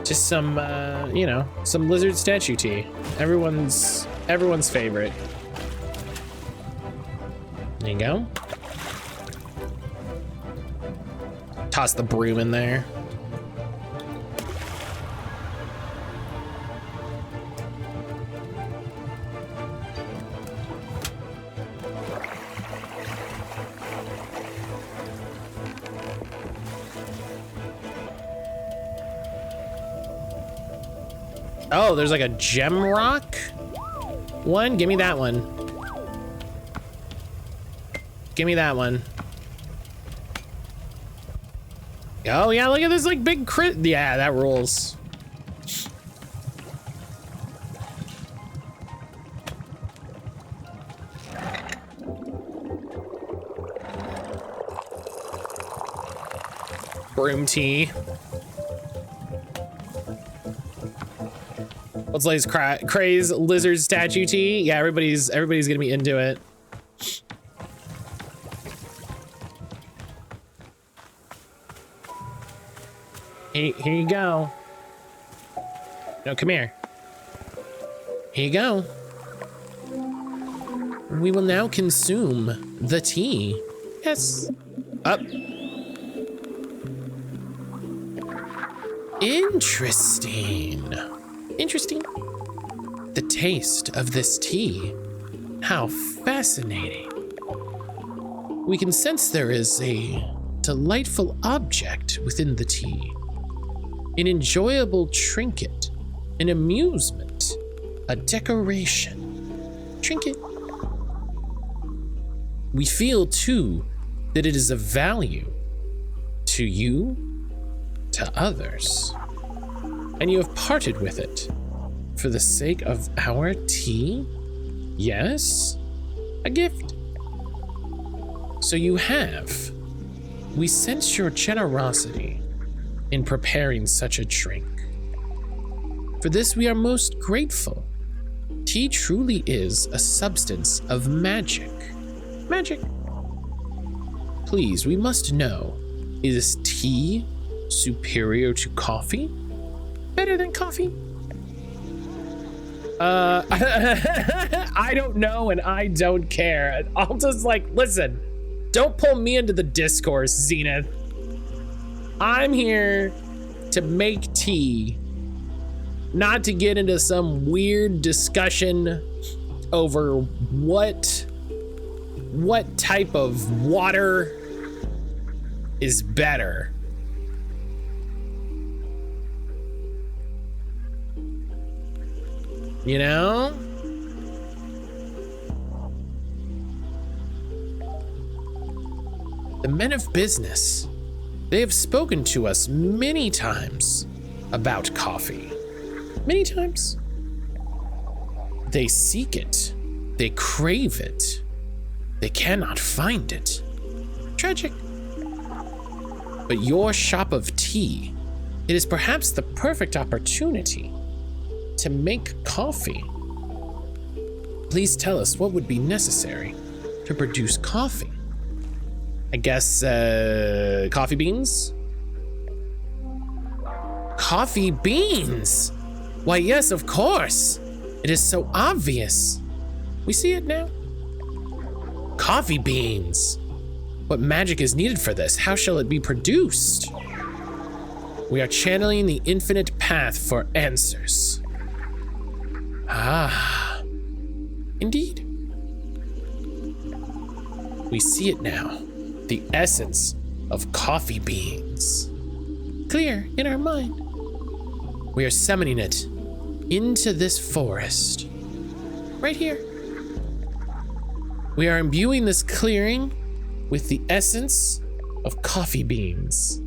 Just some, you know, some lizard statue tea. Everyone's favorite. There you go. Toss the broom in there. Oh, there's like a gem rock one. Give me that one. Give me that one. Oh yeah, look at this like big crit. Yeah, that rules. Broom tea. What's like craze lizard statue tea? Yeah, everybody's gonna be into it. Here you go. No, come here. Here you go. We will now consume the tea. Yes. Up. Interesting. Interesting. The taste of this tea. How fascinating. We can sense there is a delightful object within the tea. An enjoyable trinket, an amusement, a decoration. Trinket. We feel too that it is of value to you, to others, and you have parted with it for the sake of our tea? Yes, a gift. So you have. We sense your generosity in preparing such a drink. For this we are most grateful. Tea truly is a substance of magic. Magic. Please, we must know, is tea superior to coffee? Better than coffee? I don't know and I don't care. I'll just like, listen, don't pull me into the discourse, Zenith. I'm here to make tea, not to get into some weird discussion over what type of water is better. You know? The men of business, they have spoken to us many times about coffee. Many times. They seek it. They crave it. They cannot find it. Tragic. But your shop of tea, it is perhaps the perfect opportunity to make coffee. Please tell us what would be necessary to produce coffee. I guess, coffee beans? Coffee beans! Why, yes, of course. It is so obvious. We see it now. Coffee beans. What magic is needed for this? How shall it be produced? We are channeling the infinite path for answers. Ah, indeed. We see it now. The essence of coffee beans. Clear in our mind. We are summoning it into this forest. Right here. We are imbuing this clearing with the essence of coffee beans.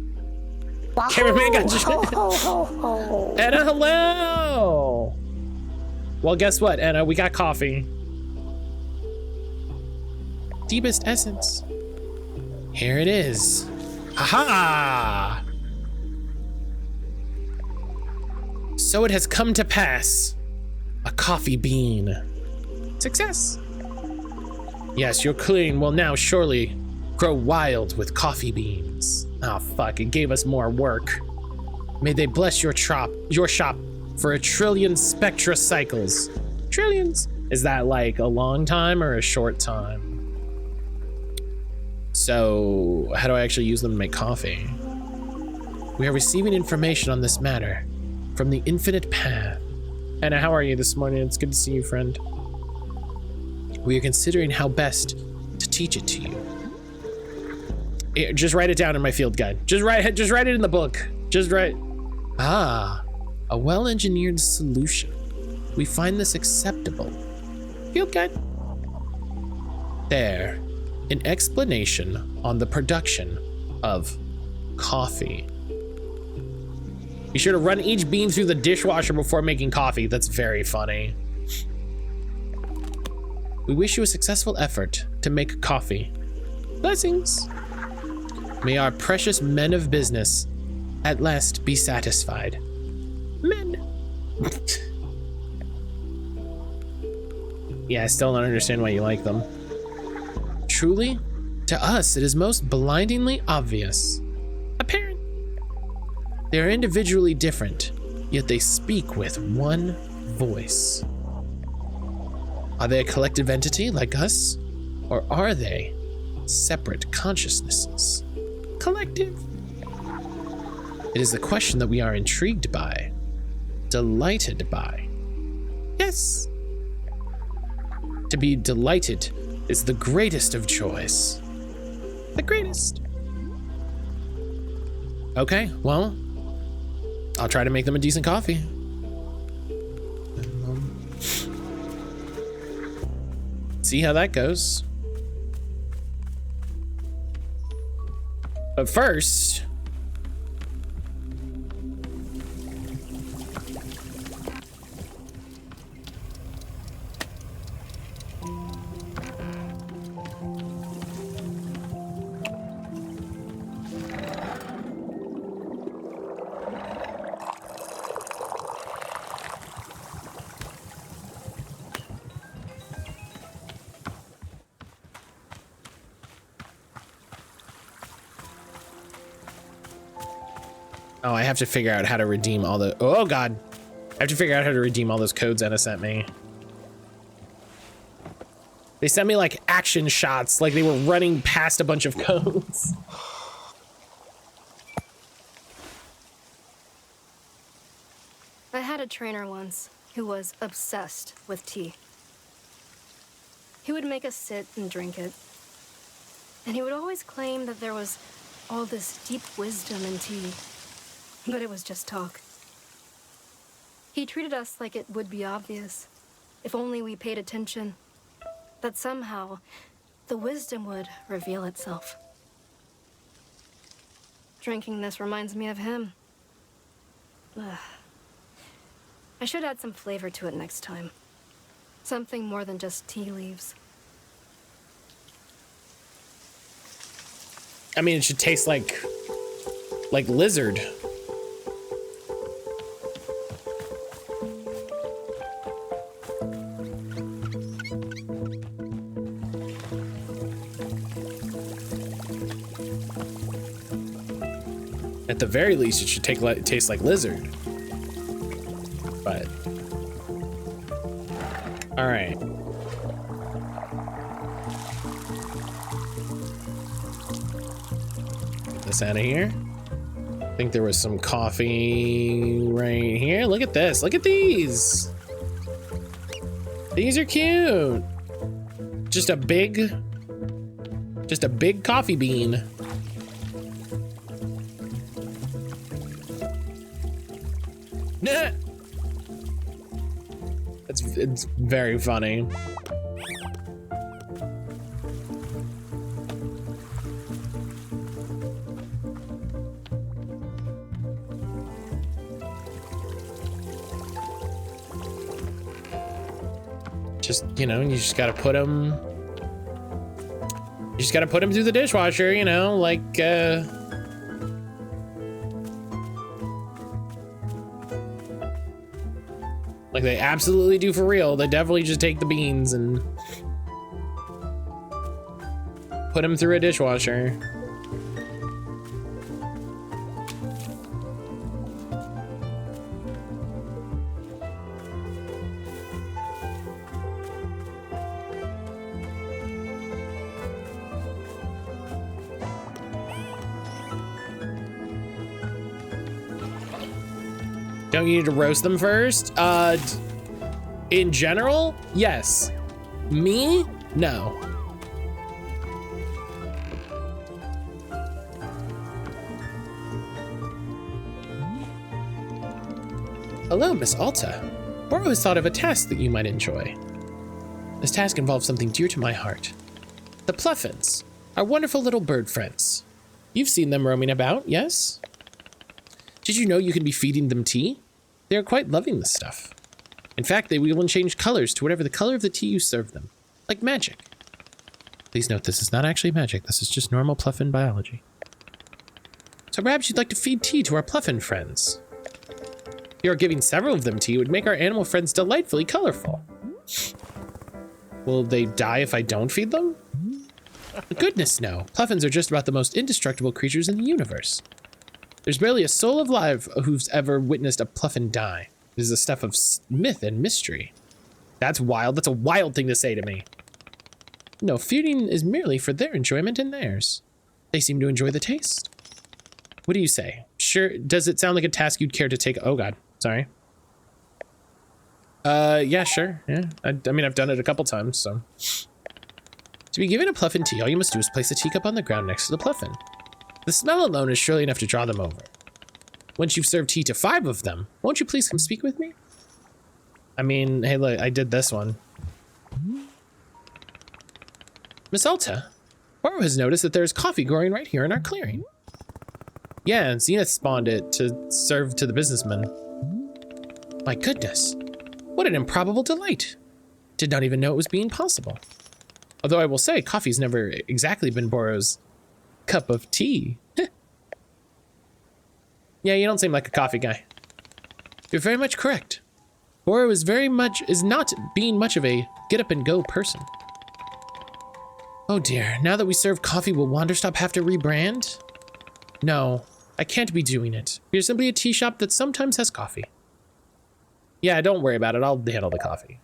Cameraman got you. Anna, hello. Well, guess what, Anna? We got coffee. Deepest essence. Here it is. Haha! So it has come to pass. A coffee bean. Success. Yes, your clearing will now surely grow wild with coffee beans. Oh, fuck, it gave us more work. May they bless your shop for 1 trillion spectra cycles. Trillions? Is that like a long time or a short time? So, how do I actually use them to make coffee? We are receiving information on this matter from the infinite path. Anna, how are you this morning? It's good to see you, friend. We are considering how best to teach it to you. Here, just write it down in my field guide. Just write it in the book. Just write. Ah, a well-engineered solution. We find this acceptable. Field guide. There, an explanation on the production of coffee. Be sure to run each bean through the dishwasher before making coffee. That's very funny. We wish you a successful effort to make coffee. Blessings. May our precious men of business at last be satisfied. Men. Yeah, I still don't understand why you like them. Truly, to us, it is most blindingly obvious. Apparent. They are individually different, yet they speak with one voice. Are they a collective entity like us, or are they separate consciousnesses? Collective. It is the question that we are intrigued by, delighted by. Yes. To be delighted is the greatest of joys. The greatest. Okay, well, I'll try to make them a decent coffee. See how that goes. But first, oh, I have to figure out how to redeem all the, oh God. I have to figure out how to redeem all those codes Anna sent me. They sent me like action shots, like they were running past a bunch of codes. I had a trainer once who was obsessed with tea. He would make us sit and drink it. And he would always claim that there was all this deep wisdom in tea. But it was just talk. He treated us like it would be obvious, if only we paid attention, that somehow the wisdom would reveal itself. Drinking this reminds me of him. Ugh. I should add some flavor to it next time. Something more than just tea leaves. I mean, it should taste like lizard. At the very least, it should taste like lizard. But all right. Get this out of here. I think there was some coffee right here. Look at this. Look at these. These are cute. Just a big coffee bean. Nah. It's very funny. Just, you know, you just gotta put them. You just gotta put them through the dishwasher, you know, like they absolutely do for real. They definitely just take the beans and put them through a dishwasher. Don't you need to roast them first? In general, yes. Me, no. Hello, Miss Alta. Boro has thought of a task that you might enjoy. This task involves something dear to my heart. The Pluffins, our wonderful little bird friends. You've seen them roaming about, yes? Did you know you can be feeding them tea? They are quite loving this stuff. In fact, they will even change colors to whatever the color of the tea you serve them, like magic. Please note this is not actually magic, this is just normal Pluffin biology. So perhaps you'd like to feed tea to our Pluffin friends. If you are giving several of them tea, it would make our animal friends delightfully colorful. Will they die if I don't feed them? Goodness no, Pluffins are just about the most indestructible creatures in the universe. There's barely a soul alive who's ever witnessed a Pluffin die. It is the stuff of myth and mystery. That's wild. That's a wild thing to say to me. No, feeding is merely for their enjoyment and theirs. They seem to enjoy the taste. What do you say? Sure. Does it sound like a task you'd care to take? Oh God, sorry. Yeah, sure. Yeah. I mean, I've done it a couple times, so. To be given a Pluffin tea, all you must do is place a teacup on the ground next to the Pluffin. The smell alone is surely enough to draw them over. Once you've served tea to 5 of them, won't you please come speak with me? I mean, hey, look, I did this one. Miss Alta, Boro has noticed that there's coffee growing right here in our clearing. Yeah, and Zenith spawned it to serve to the businessmen. My goodness, what an improbable delight. Did not even know it was being possible. Although I will say, coffee's never exactly been Boro's cup of tea. Yeah, you don't seem like a coffee guy. You're very much correct. Boro is not being much of a get up and go person. Oh dear, now that we serve coffee, will Wanderstop have to rebrand? No, I can't be doing it. We're simply a tea shop that sometimes has coffee. Yeah, don't worry about it. I'll handle the coffee.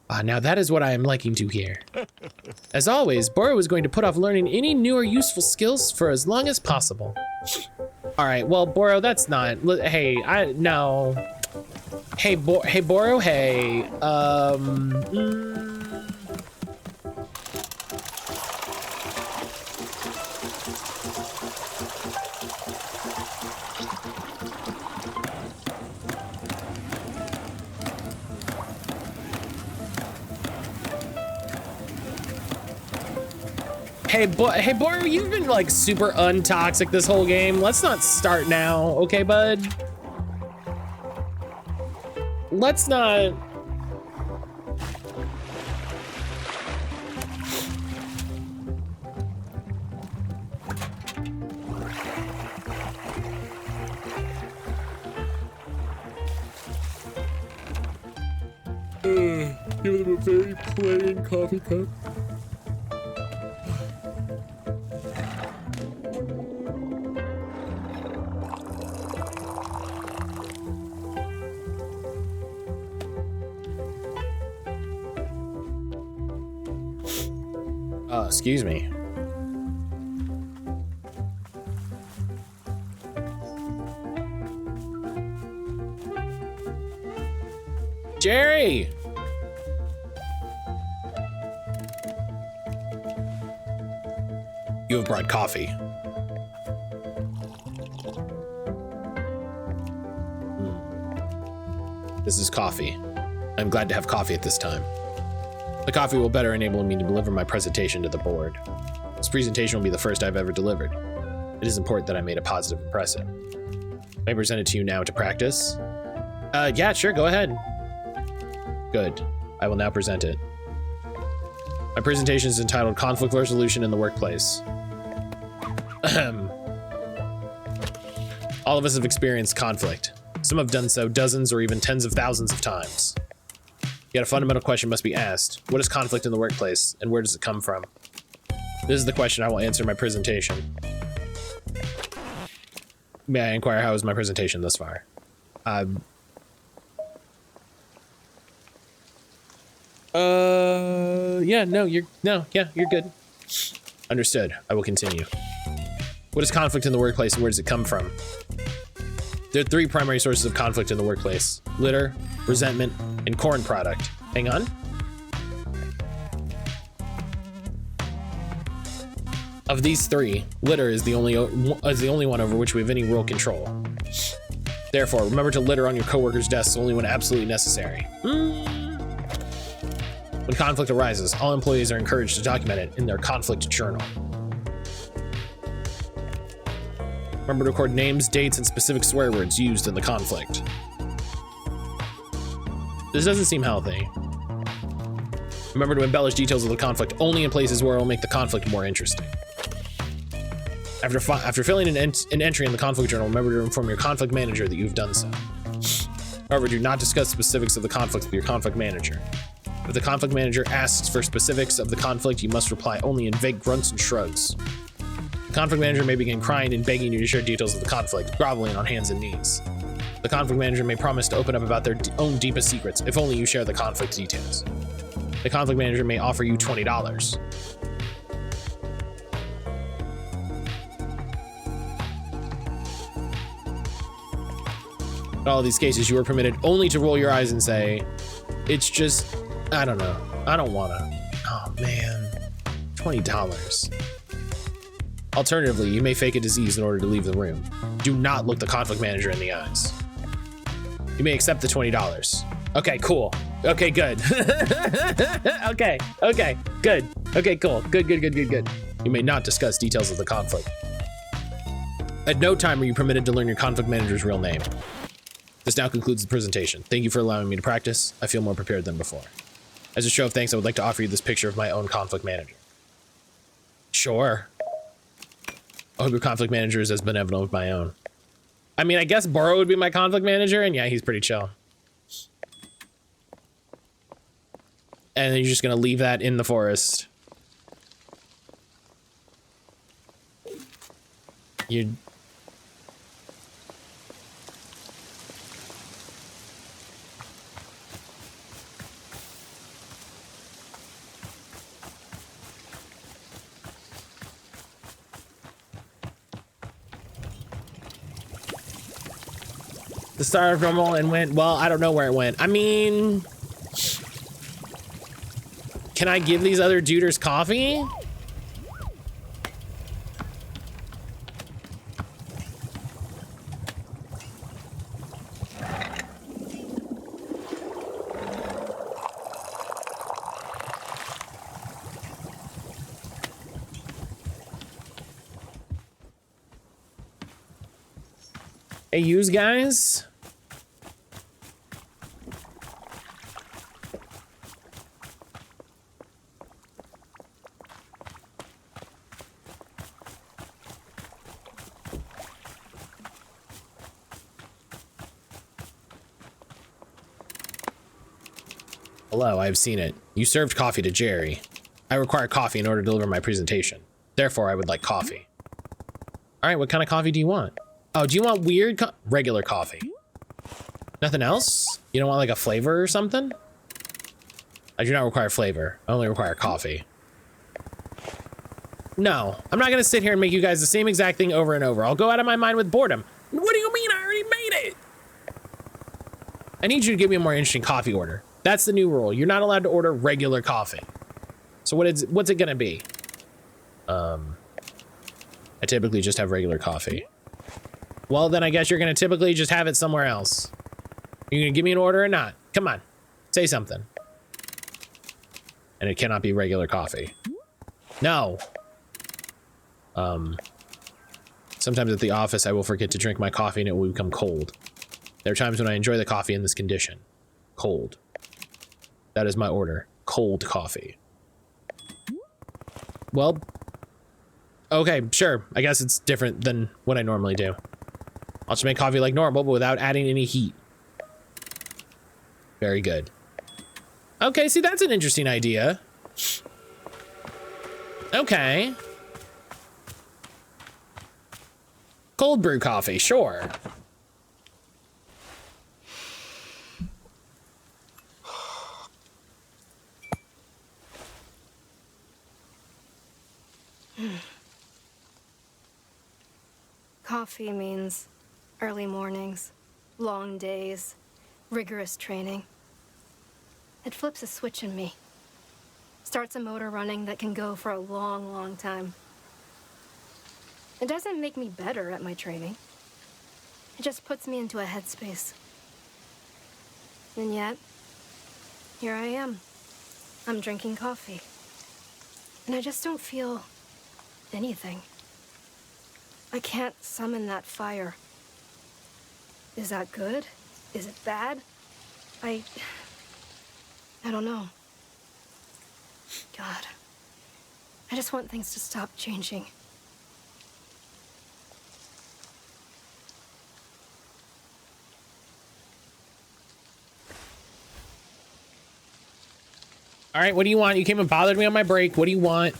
Ah, now that is what I am liking to hear. As always, Boro is going to put off learning any new or useful skills for as long as possible. All right, well, Boro, that's not, hey, no. Hey, Boro, hey, Hey, Boro, you've been like super untoxic this whole game. Let's not start now, okay, bud? Let's not. Give them a very plain coffee cup. Excuse me. Jerry! You have brought coffee. This is coffee. I'm glad to have coffee at this time. The coffee will better enable me to deliver my presentation to the board. This presentation will be the first I've ever delivered. It is important that I made a positive impression. May I present it to you now to practice? Yeah, sure, go ahead. Good. I will now present it. My presentation is entitled Conflict Resolution in the Workplace. All of us have experienced conflict. Some have done so dozens or even tens of thousands of times. Yet a fundamental question must be asked. What is conflict in the workplace, and where does it come from? This is the question I will answer in my presentation. May I inquire how is my presentation thus far? Yeah, you're good. Understood. I will continue. What is conflict in the workplace, and where does it come from? There are 3 primary sources of conflict in the workplace: litter, resentment, and corn product. Hang on. Of these 3, litter is the only one over which we have any real control. Therefore, remember to litter on your coworkers' desks only when absolutely necessary. When conflict arises, all employees are encouraged to document it in their conflict journal. Remember to record names, dates, and specific swear words used in the conflict. This doesn't seem healthy. Remember to embellish details of the conflict only in places where it will make the conflict more interesting. After filling an entry in the conflict journal, remember to inform your conflict manager that you've done so. However, do not discuss specifics of the conflict with your conflict manager. If the conflict manager asks for specifics of the conflict, you must reply only in vague grunts and shrugs. The conflict manager may begin crying and begging you to share details of the conflict, groveling on hands and knees. The conflict manager may promise to open up about their own deepest secrets if only you share the conflict details. The conflict manager may offer you $20. In all of these cases, you are permitted only to roll your eyes and say, it's just, I don't know. I don't wanna. Oh man, $20. Alternatively, you may fake a disease in order to leave the room. Do not look the conflict manager in the eyes. You may accept the $20. Okay, cool. Okay, good. Okay, good. Okay, cool. Good. You may not discuss details of the conflict. At no time are you permitted to learn your conflict manager's real name. This now concludes the presentation. Thank you for allowing me to practice. I feel more prepared than before. As a show of thanks, I would like to offer you this picture of my own conflict manager. Sure. I hope your conflict manager is as benevolent as my own. I mean, I guess Burrow would be my conflict manager, and yeah, he's pretty chill. And then you're just gonna leave that in the forest. You... The star of normal and went, well, I don't know where it went. I mean, can I give these other duders coffee? Hey, yous guys. Hello, I've seen it. You served coffee to Jerry. I require coffee in order to deliver my presentation. Therefore, I would like coffee. All right, what kind of coffee do you want? Oh, do you want weird regular coffee? Nothing else? You don't want like a flavor or something? I do not require flavor. I only require coffee. No, I'm not gonna sit here and make you guys the same exact thing over and over. I'll go out of my mind with boredom. What do you mean? I already made it. I need you to give me a more interesting coffee order. That's the new rule. You're not allowed to order regular coffee. So what's it gonna be? I typically just have regular coffee. Well, then I guess you're gonna typically just have it somewhere else. You gonna give me an order or not? Come on, say something. And it cannot be regular coffee. No. Sometimes at the office, I will forget to drink my coffee and it will become cold. There are times when I enjoy the coffee in this condition. Cold. That is my order. Cold coffee. Well, okay, sure. I guess it's different than what I normally do. I'll just make coffee like normal, but without adding any heat. Very good. Okay, see, that's an interesting idea. Okay. Cold brew coffee, sure. Coffee means early mornings, long days, rigorous training. It flips a switch in me. Starts a motor running that can go for a long, long time. It doesn't make me better at my training. It just puts me into a headspace. And yet, here I am. I'm drinking coffee. And I just don't feel anything. I can't summon that fire. Is that good? Is it bad? I don't know. God. I just want things to stop changing. All right, what do you want? You came and bothered me on my break. What do you want?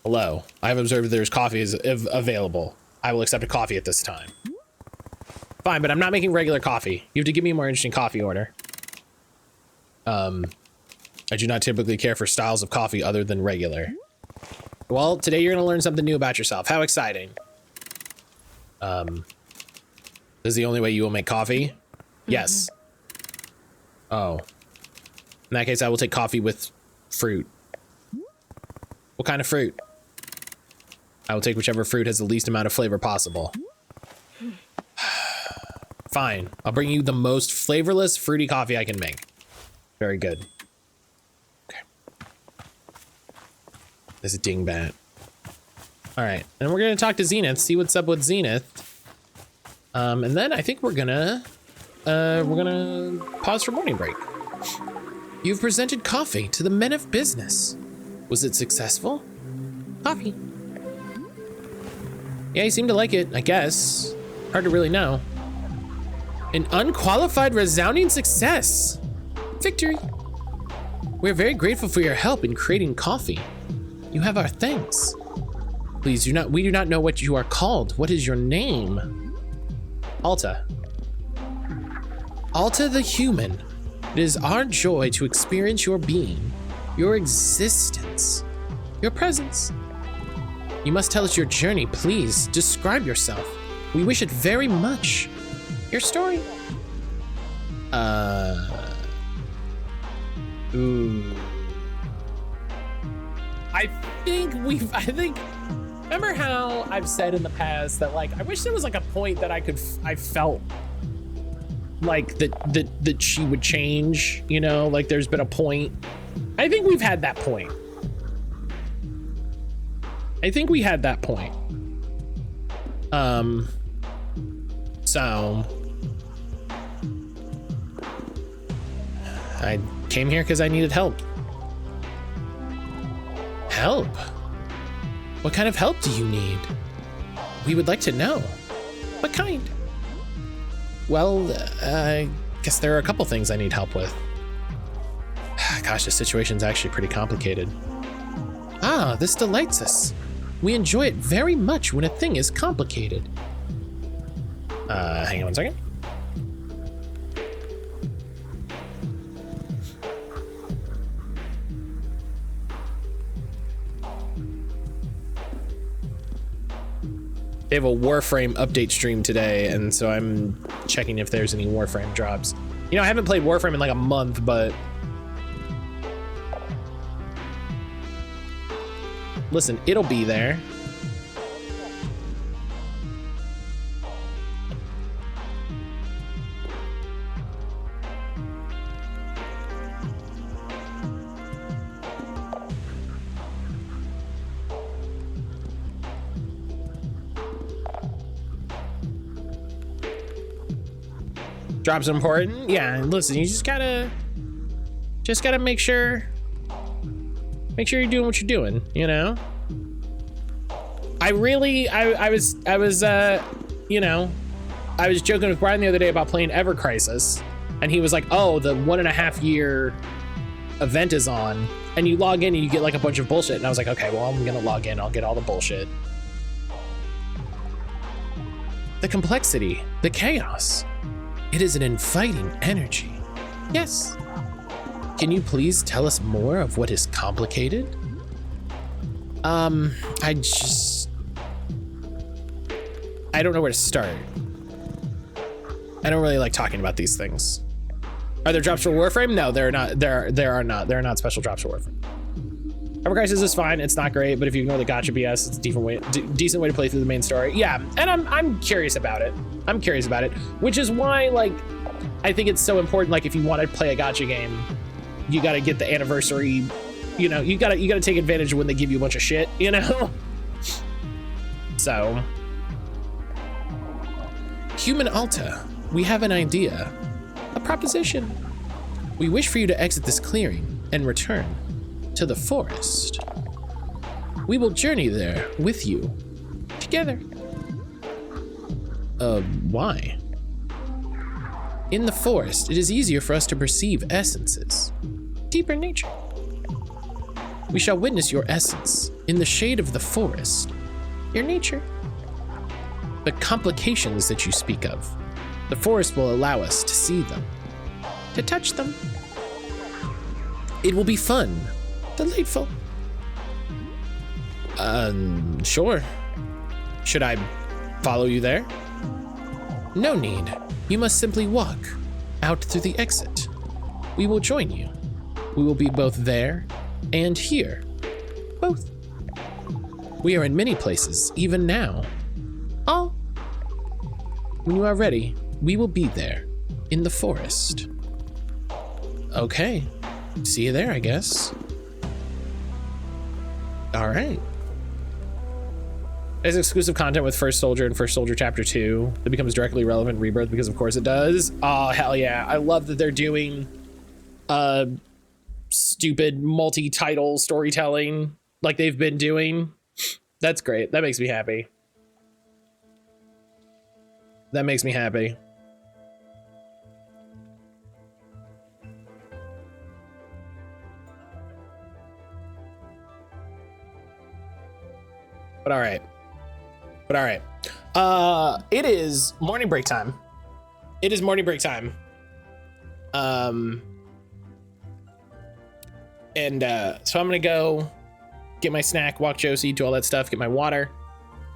Hello. I have observed there's coffee is available. I will accept a coffee at this time. Fine, but I'm not making regular coffee. You have to give me a more interesting coffee order. I do not typically care for styles of coffee other than regular. Well, today you're gonna learn something new about yourself. How exciting. This is the only way you will make coffee? Yes. Oh. In that case, I will take coffee with fruit. What kind of fruit? I will take whichever fruit has the least amount of flavor possible. Fine. I'll bring you the most flavorless, fruity coffee I can make. Very good. Okay. This is dingbat. All right. And we're going to talk to Zenith, see what's up with Zenith. And then I think we're gonna pause for morning break. You've presented coffee to the men of business. Was it successful? Coffee. Yeah, you seem to like it, I guess. Hard to really know. An unqualified, resounding success. Victory. We're very grateful for your help in creating coffee. You have our thanks. Please we do not know what you are called. What is your name? Alta. Alta the human. It is our joy to experience your being, your existence, your presence. You must tell us your journey, please. Describe yourself. We wish it very much. Your story. Ooh. I think, remember how I've said in the past that, like, I wish there was like a point that I felt like that she would change, you know, like there's been a point. I think we've had that point. So I came here because I needed help. Help? What kind of help do you need? We would like to know. What kind? Well, I guess there are a couple things I need help with. Gosh, the situation's actually pretty complicated. Ah, this delights us. We enjoy it very much when a thing is complicated. Hang on one second. They have a Warframe update stream today, and so I'm checking if there's any Warframe drops. You know, I haven't played Warframe in like a month, but listen, it'll be there. Drops important. Yeah, listen, you just gotta make sure you're doing what you're doing, you know? I was you know, I was joking with Brian the other day about playing Ever Crisis, and he was like, oh, the 1.5 year event is on, and you log in and you get like a bunch of bullshit. And I was like, okay, well, I'm gonna log in, I'll get all the bullshit. The complexity, the chaos. It is an inviting energy. Yes. Can you please tell us more of what is complicated? I don't know where to start. I don't really like talking about these things. Are there drops for Warframe? No, there are not. There are not. There are not special drops for Warframe. Ever Crisis is fine. It's not great, but if you ignore the gotcha BS, it's a decent way to play through the main story. Yeah, and I'm curious about it. I'm curious about it, which is why, like, I think it's so important. Like, if you want to play a gotcha game, you got to get the anniversary you know, you gotta take advantage of when they give you a bunch of shit, you know? So, Human Alta, we have an idea, a proposition. We wish for you to exit this clearing and return to the forest. We will journey there with you, together. Why? In the forest, it is easier for us to perceive essences, deeper nature. We shall witness your essence in the shade of the forest, your nature. The complications that you speak of, the forest will allow us to see them, to touch them. It will be fun, delightful. Sure. Should I follow you there? No need. You must simply walk out through the exit. We will join you. We will be both there and here. Both. We are in many places, even now. Oh. When you are ready, we will be there, in the forest. Okay. See you there, I guess. All right. There's exclusive content with First Soldier and First Soldier Chapter 2 that becomes directly relevant in Rebirth, because of course it does. Oh, hell yeah. I love that they're doing stupid multi-title storytelling like they've been doing. That's great. That makes me happy. That makes me happy. But all right. It is morning break time. So I'm gonna go get my snack, walk Josie, do all that stuff, get my water.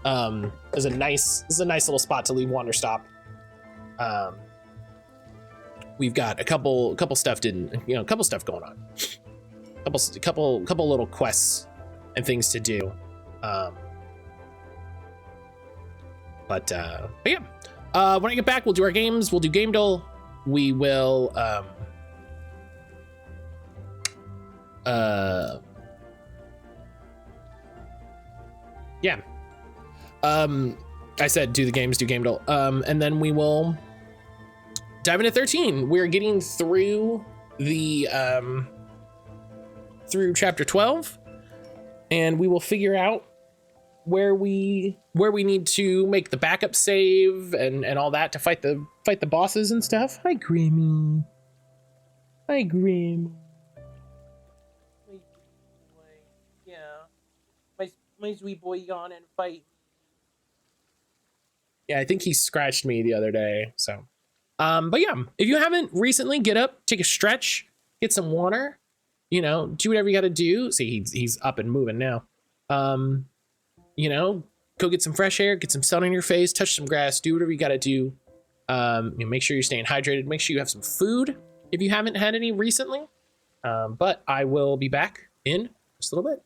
This is a nice little spot to leave Wanderstop. We've got a couple stuff going on. Couple little quests and things to do. But yeah. When I get back, we'll do our games. We'll do Game Duel. We will yeah. I said do the games, do Game Duel. And then we will dive into 13. We're getting through the through chapter 12, and we will figure out where we need to make the backup save and all that to fight the bosses and stuff. Hi, Grammy. Hi, Grim. Yeah. My sweet boy yawn and fight. Yeah, I think he scratched me the other day. So, but yeah, if you haven't recently, get up, take a stretch, get some water, you know, do whatever you got to do. See, he's up and moving now. You know, go get some fresh air, get some sun on your face, touch some grass, do whatever you got to do. You know, make sure you're staying hydrated. Make sure you have some food if you haven't had any recently. But I will be back in just a little bit.